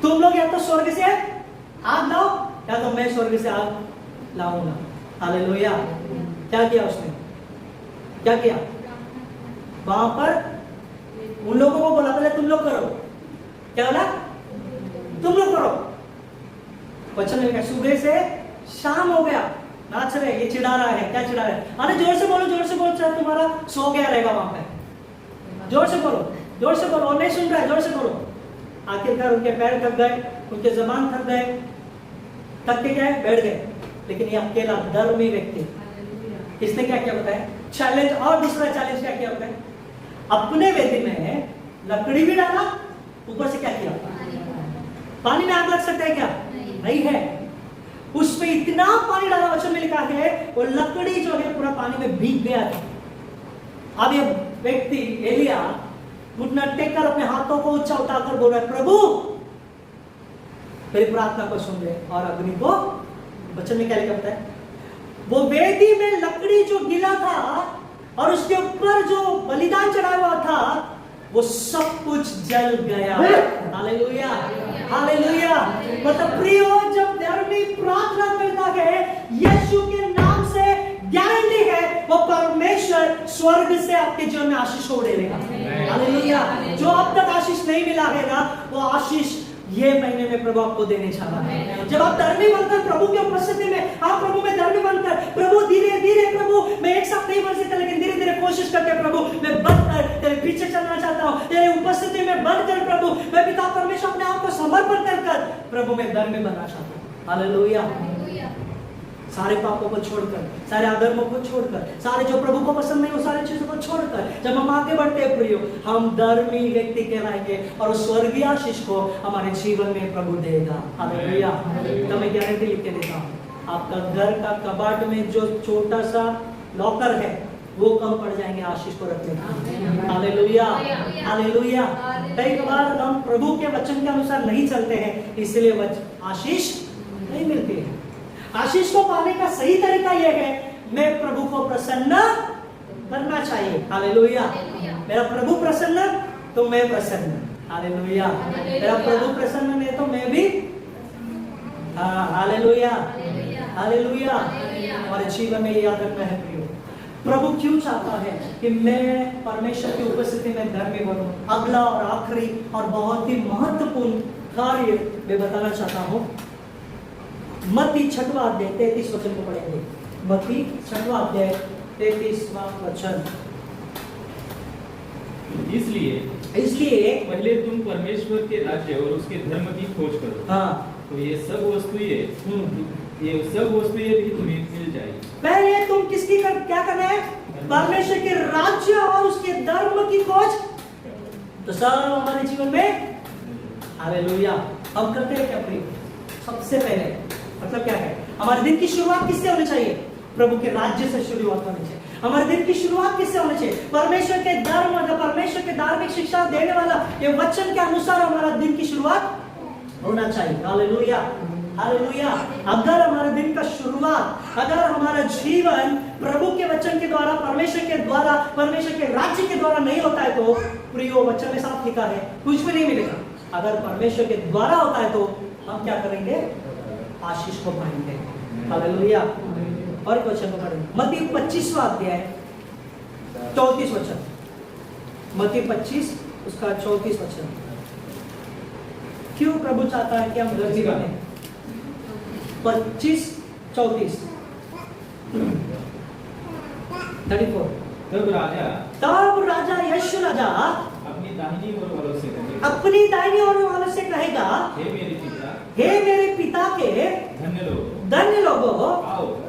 तुम लोग या तो स्वर्ग से आग लाओ या तो मैं स्वर्ग से आग लाऊंगा। हालेलुया। क्या किया उसने? क्या किया? वहां पर उन लोगों को बोला पहले तुम लोग करो। क्या बोला? तुम लोग करो। वचन में क्या? सुबह से शाम हो गया, नाच रहे, ये चिढ़ा रहा है। क्या चिढ़ा रहा है? अरे जोर से बोलो, जोर से बोलो, चाहे तुम्हारा सो गया रहेगा वहां पे। जोर से बोलो, जोर से बोलो। और नहीं सुन रहा है, जोर से बोलो। आखिरकार उनके पैर थक गए, उनके जबान थक गए, थक के गए, बैठ गए। लेकिन ये अकेला धर्मी व्यक्ति, इसने क्या किया बताया? चैलेंज। और दूसरा चैलेंज क्या किया बताया? अपने वेदी में लकड़ी भी डाला, ऊपर से क्या किया? पानी में आग लग सकता है क्या? नहीं है। उसमें इतना पानी डाला, वचन में लिखा है वो लकड़ी जो है पूरा पानी में भीग गया था। अब ये व्यक्ति एलिया घुटना टेक कर अपने हाथों को ऊंचा उठाकर बोल रहा है, प्रभु मेरी प्रार्थना को सुन ले। और अग्नि को, वचन में क्या लिखा होता है? वो वेदी में लकड़ी जो गिला था और उसके ऊपर जो बलिदान चढ़ा हुआ था वो सब कुछ जल गया। Hallelujah, hallelujah. मतलब प्रियो, जब धर्मी प्रार्थना करता है यीशु के नाम से, गारंटी है वो परमेश्वर स्वर्ग से आपके जीवन में आशीष को देगा। हालेलुया। जो अब तक आशीष नहीं मिला है ना, वो आशीष ये महीने में प्रभु आपको देने जा रहा है। जब आप धर्मी बनकर प्रभु की उपस्थिति में, आप प्रभु में धर्मी बनकर, प्रभु धीरे धीरे, प्रभु मैं एक साथ नहीं बन सकता लेकिन धीरे धीरे कोशिश करके प्रभु मैं बनकर तेरे पीछे चलना चाहता हूँ, तेरे उपस्थिति में बनकर प्रभु मैं पिता परमेश्वर अपने आप को समर्पण कर प्रभु में धर्मी बनना चाहता हूँ। हालेलुया। सारे पापों को छोड़कर, सारे अधर्मों को छोड़कर, सारे जो प्रभु को पसंद नहीं वो सारी चीजों को छोड़कर जब हम आगे बढ़ते हैं प्रियो, हम धर्मी व्यक्ति कहलाएंगे और स्वर्गीय आशीष को हमारे जीवन में प्रभु देगा। हालेलुया। तो मैं गारंटी लिख के देता हूँ, आपका घर का कबाड़ में जो छोटा सा लॉकर है वो कम पड़ जाएंगे आशीष को रखने का। Hallelujah, hallelujah. कई बार हम प्रभु के वचन के अनुसार नहीं चलते हैं, इसलिए आशीष नहीं मिलती है। आशीष को पाने का सही तरीका यह है, मैं प्रभु को प्रसन्न करना चाहिए। हालेलुया। मेरा प्रभु प्रसन्न तो मैं प्रसन्न। हालेलुया। मेरा प्रभु प्रसन्न नहीं तो मैं भी। Hallelujah, hallelujah. हमारे जीवन में ये याद रखना है प्रियो, प्रभु क्यों चाहता है कि मैं परमेश्वर की उपस्थिति में धर्मी बनूं। अगला और आखिरी और बहुत ही महत्वपूर्ण कार्य मैं बताना चाहता हूँ। मत्ती 6वां अध्याय 33 वचन को पढ़ेंगे। मत्ती 6वां अध्याय 33वां वचन। इसलिए पहले तुम परमेश्वर के राज्य और उसके धर्म की खोज करो। हाँ, तो ये सब वस्तुएं भी तुम्हें मिल जाएगी। पहले तुम किसकी क्या करना है? परमेश्वर के राज्य और उसके धर्म की खोज, तो सब हमारे जीवन में। हालेलुया। हम करते हैं क्या प्रिय? सबसे पहले मतलब क्या है? हमारे दिन की शुरुआत किससे होनी चाहिए? प्रभु के राज्य से शुरुआत होनी चाहिए। हमारे दिन की शुरुआत किससे होनी चाहिए? परमेश्वर के धर्म, परमेश्वर के धार्मिक शिक्षा देने वाला ये वचन के अनुसार हमारा दिन की शुरुआत होना चाहिए। Hallelujah, hallelujah. अगर हमारे दिन का शुरुआत, अगर हमारा जीवन प्रभु के वचन के द्वारा, परमेश्वर के द्वारा, परमेश्वर के राज्य के द्वारा नहीं होता है तो प्रियो, वचन में साफ लिखा है कुछ भी नहीं मिलेगा। अगर परमेश्वर के द्वारा होता है तो हम क्या करेंगे? आशीष को पाएंगे। हालेलुया। और एक वचन को पढ़ेंगे, मत्ती 25वां अध्याय 34 वचन, मत्ती 25 उसका 34 वचन। क्यों प्रभु चाहता है कि हम धर्मी बने? 25-34 34। तब राजा यीशु राजा अपनी दाहिनी ओर वालों से कहेगा, अपनी दाहिनी ओर वालों से कहेगा, हे मेरे पिता के धन्य लोगों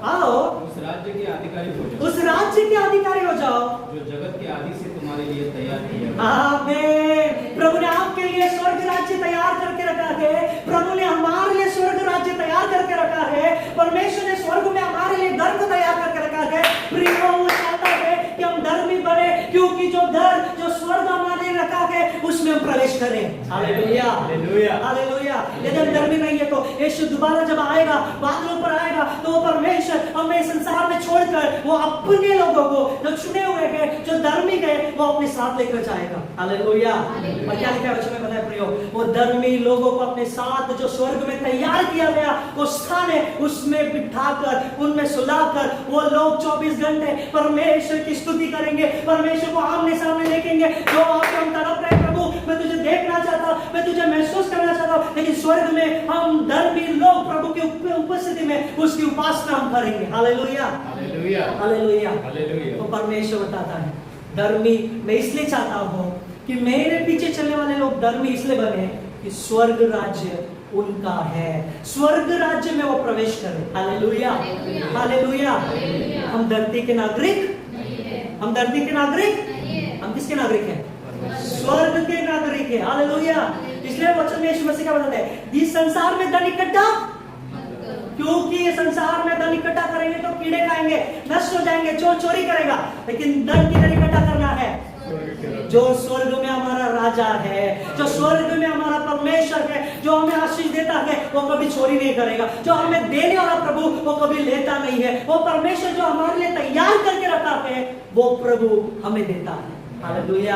आओ उस राज्य के अधिकारी हो जाओ, उस राज्य के अधिकारी हो जाओ जो जगत के आदि से तुम्हारे लिए तैयार किया गया। आमीन। प्रभु ने आपके लिए स्वर्ग राज्य तैयार करके रखा है। प्रभु ने हमारे लिए स्वर्ग राज्य तैयार करके रखा है। परमेश्वर ने स्वर्ग में हमारे लिए घर को तैयार करके रखा है। प्रियो, वो चाहता है कि हम धर्मी बने, क्योंकि जो घर जो स्वर्ग हमारे लिए रखा है उसमें हम प्रवेश करें। Hallelujah, hallelujah, hallelujah. यदि हम धर्मी नहीं है तो यीशु दोबारा जब आएगा, बादलों पर आएगा, तो वो परमेश्वर हमें संसार में छोड़कर वो अपने लोगों को जो चुने हुए हैं, जो धर्मी है, वो अपने साथ लेकर जाएगा। हालेलुया। और क्या लिखा है वचन में बताया प्रियो? वो धर्मी लोगों को अपने साथ जो स्वर्ग में तैयार किया गया वो स्थान है, उसमें बिठाकर उनमें सुलाकर वो लोग 24 घंटे परमेश्वर की स्तुति करेंगे, परमेश्वर को आमने सामने देखेंगे। जो आपके हम तड़प रहे, प्रभु मैं तुझे देखना चाहता हूं, मैं तुझे महसूस करना चाहता हूं, लेकिन स्वर्ग में हम धर्मी लोग प्रभु की उपस्थिति में उसकी उपासना हम करेंगे। Hallelujah, hallelujah, hallelujah, hallelujah. तो परमेश्वर बताता है धर्मी मैं इसलिए चाहता हूं कि मेरे पीछे चलने वाले लोग धर्मी इसलिए बने कि स्वर्ग राज्य उनका है, स्वर्ग राज्य में वो प्रवेश करें। Hallelujah, hallelujah. हम धरती के नागरिक, हम धरती के नागरिक, हम किसके नागरिक हैं? स्वर्ग के नागरिक है। हालेलुया। इसलिए वचन में यीशु मसीह क्या बताते हैं? इस संसार में धन इकट्ठा, क्योंकि ये संसार में धन इकट्ठा करेंगे तो कीड़े खाएंगे, नष्ट हो जाएंगे, चोर चोरी करेगा, लेकिन धन किधर इकट्ठा करना है? जो स्वर्ग में हमारा राजा है, जो स्वर्ग में हमारा परमेश्वर है, जो हमें आशीष देता है, वो कभी चोरी नहीं करेगा। जो हमें देने वाला प्रभु वो कभी लेता नहीं है। वो परमेश्वर जो हमारे लिए तैयार करके रखा है वो प्रभु हमें देता है। Hallelujah,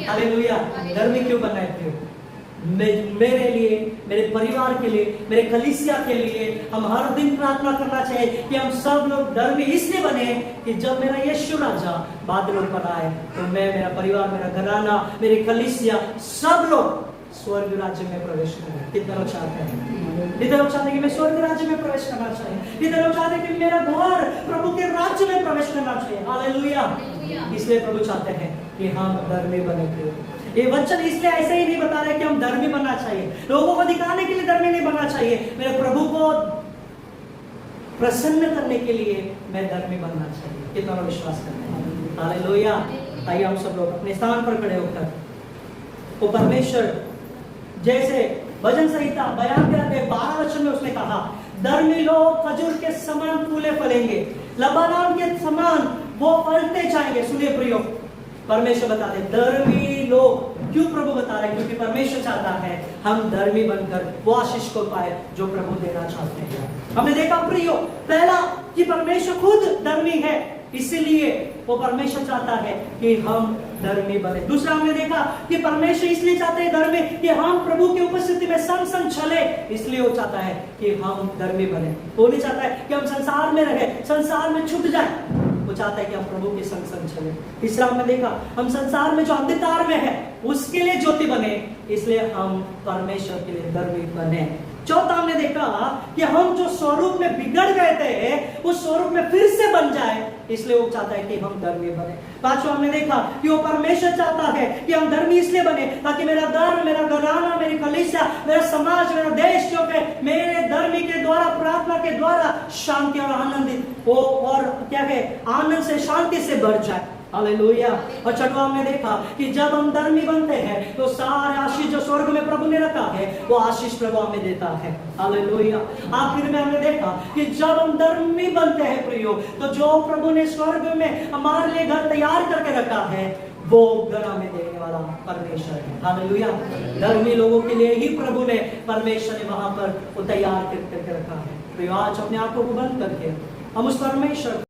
hallelujah. धर्मी क्यों बनना है? मेरे लिए, मेरे परिवार के लिए, मेरे कलीसिया के लिए हम हर दिन प्रार्थना करना चाहिए कि हम सब लोग धर्मी इसलिए बने कि जब मेरा यीशु राजा बादलों पर आए तो मैं, मेरा परिवार, मेरा घराना, मेरी कलीसिया सब लोग स्वर्ग राज्य में प्रवेश करें। कितने लोग चाहते हैं? कितने लोग चाहते हैं कि मैं स्वर्ग राज्य में प्रवेश करना चाहिए? कितने लोग चाहते हैं कि मेरा घर प्रभु के राज्य में प्रवेश करना चाहिए? हालेलुया। इसलिए प्रभु चाहते हैं कि हम धर्मी बने। ये वचन इसलिए ऐसे ही नहीं बता रहे कि हम धर्मी बनना चाहिए, लोगों को दिखाने के लिए धर्मी नहीं बनना चाहिए, मेरे प्रभु को प्रसन्न करने के लिए मैं धर्मी बनना चाहिए। कितना विश्वास करते हैं? हालेलुया। आइए हम सब लोग अपने स्थान पर खड़े होकर वो परमेश्वर जैसे भजन संहिता 12 वचन में उसने कहा, धर्मी लोग खजूर के समान फूले फलेंगे, लबानोन के समान वो फलते जाएंगे। सुनिए प्रियो, परमेश्वर बताते हैं धर्मी लोग, क्यों प्रभु बता रहे हैं? क्योंकि परमेश्वर चाहता है हम धर्मी बनकर वो आशीष को पाए जो प्रभु देना चाहते हैं। हमने देखा प्रियो, पहला कि परमेश्वर खुद धर्मी है, इसीलिए वो परमेश्वर चाहता है कि हम धर्मी बने। दूसरा हमने देखा कि परमेश्वर इसलिए चाहते हैं धर्मी कि हम प्रभु की उपस्थिति में संग संग चले, इसलिए वो चाहता है कि हम धर्मी बने। वो नहीं चाहता है कि हम संसार में रहे, संसार में छूट जाए, वो चाहता है कि हम प्रभु के संग संग चले। तीसरा हमने देखा हम संसार में जो अंधकार में है उसके लिए ज्योति बने, इसलिए हम परमेश्वर के लिए धर्मी बने। चौथा हमने देखा कि हम जो स्वरूप में बिगड़ गए थे उस स्वरूप में फिर से बन जाए, इसलिए वो चाहता है कि हम धर्मी बने। पांचवा हमने देखा कि वो परमेश्वर चाहता है कि हम धर्मी इसलिए बने ताकि मेरा धर्म, मेरा घराना, मेरी कलीसिया, मेरा समाज, मेरा देश जो है मेरे धर्मी के द्वारा, प्रार्थना के द्वारा शांति और आनंदित हो और क्या है आनंद से, शांति से बढ़ जाए। हालेलुया। और छठवां हमने देखा कि जब हम धर्मी बनते हैं तो सारे आशीष जो स्वर्ग में प्रभु ने रखा है वो आशीष प्रभु हमें देता है। हालेलुया। आखिर में हमने देखा कि जब हम धर्मी बनते हैं प्रियो, तो जो प्रभु ने स्वर्ग में हमारे लिए घर तैयार करके रखा है वो घर हमें देने वाला परमेश्वर है। हालेलुया। धर्मी लोगों के लिए ही प्रभु ने, परमेश्वर ने वहां पर वो तैयार करके रखा है। प्रियो, आज अपने आंखों को बंद करके हम उस परमेश्वर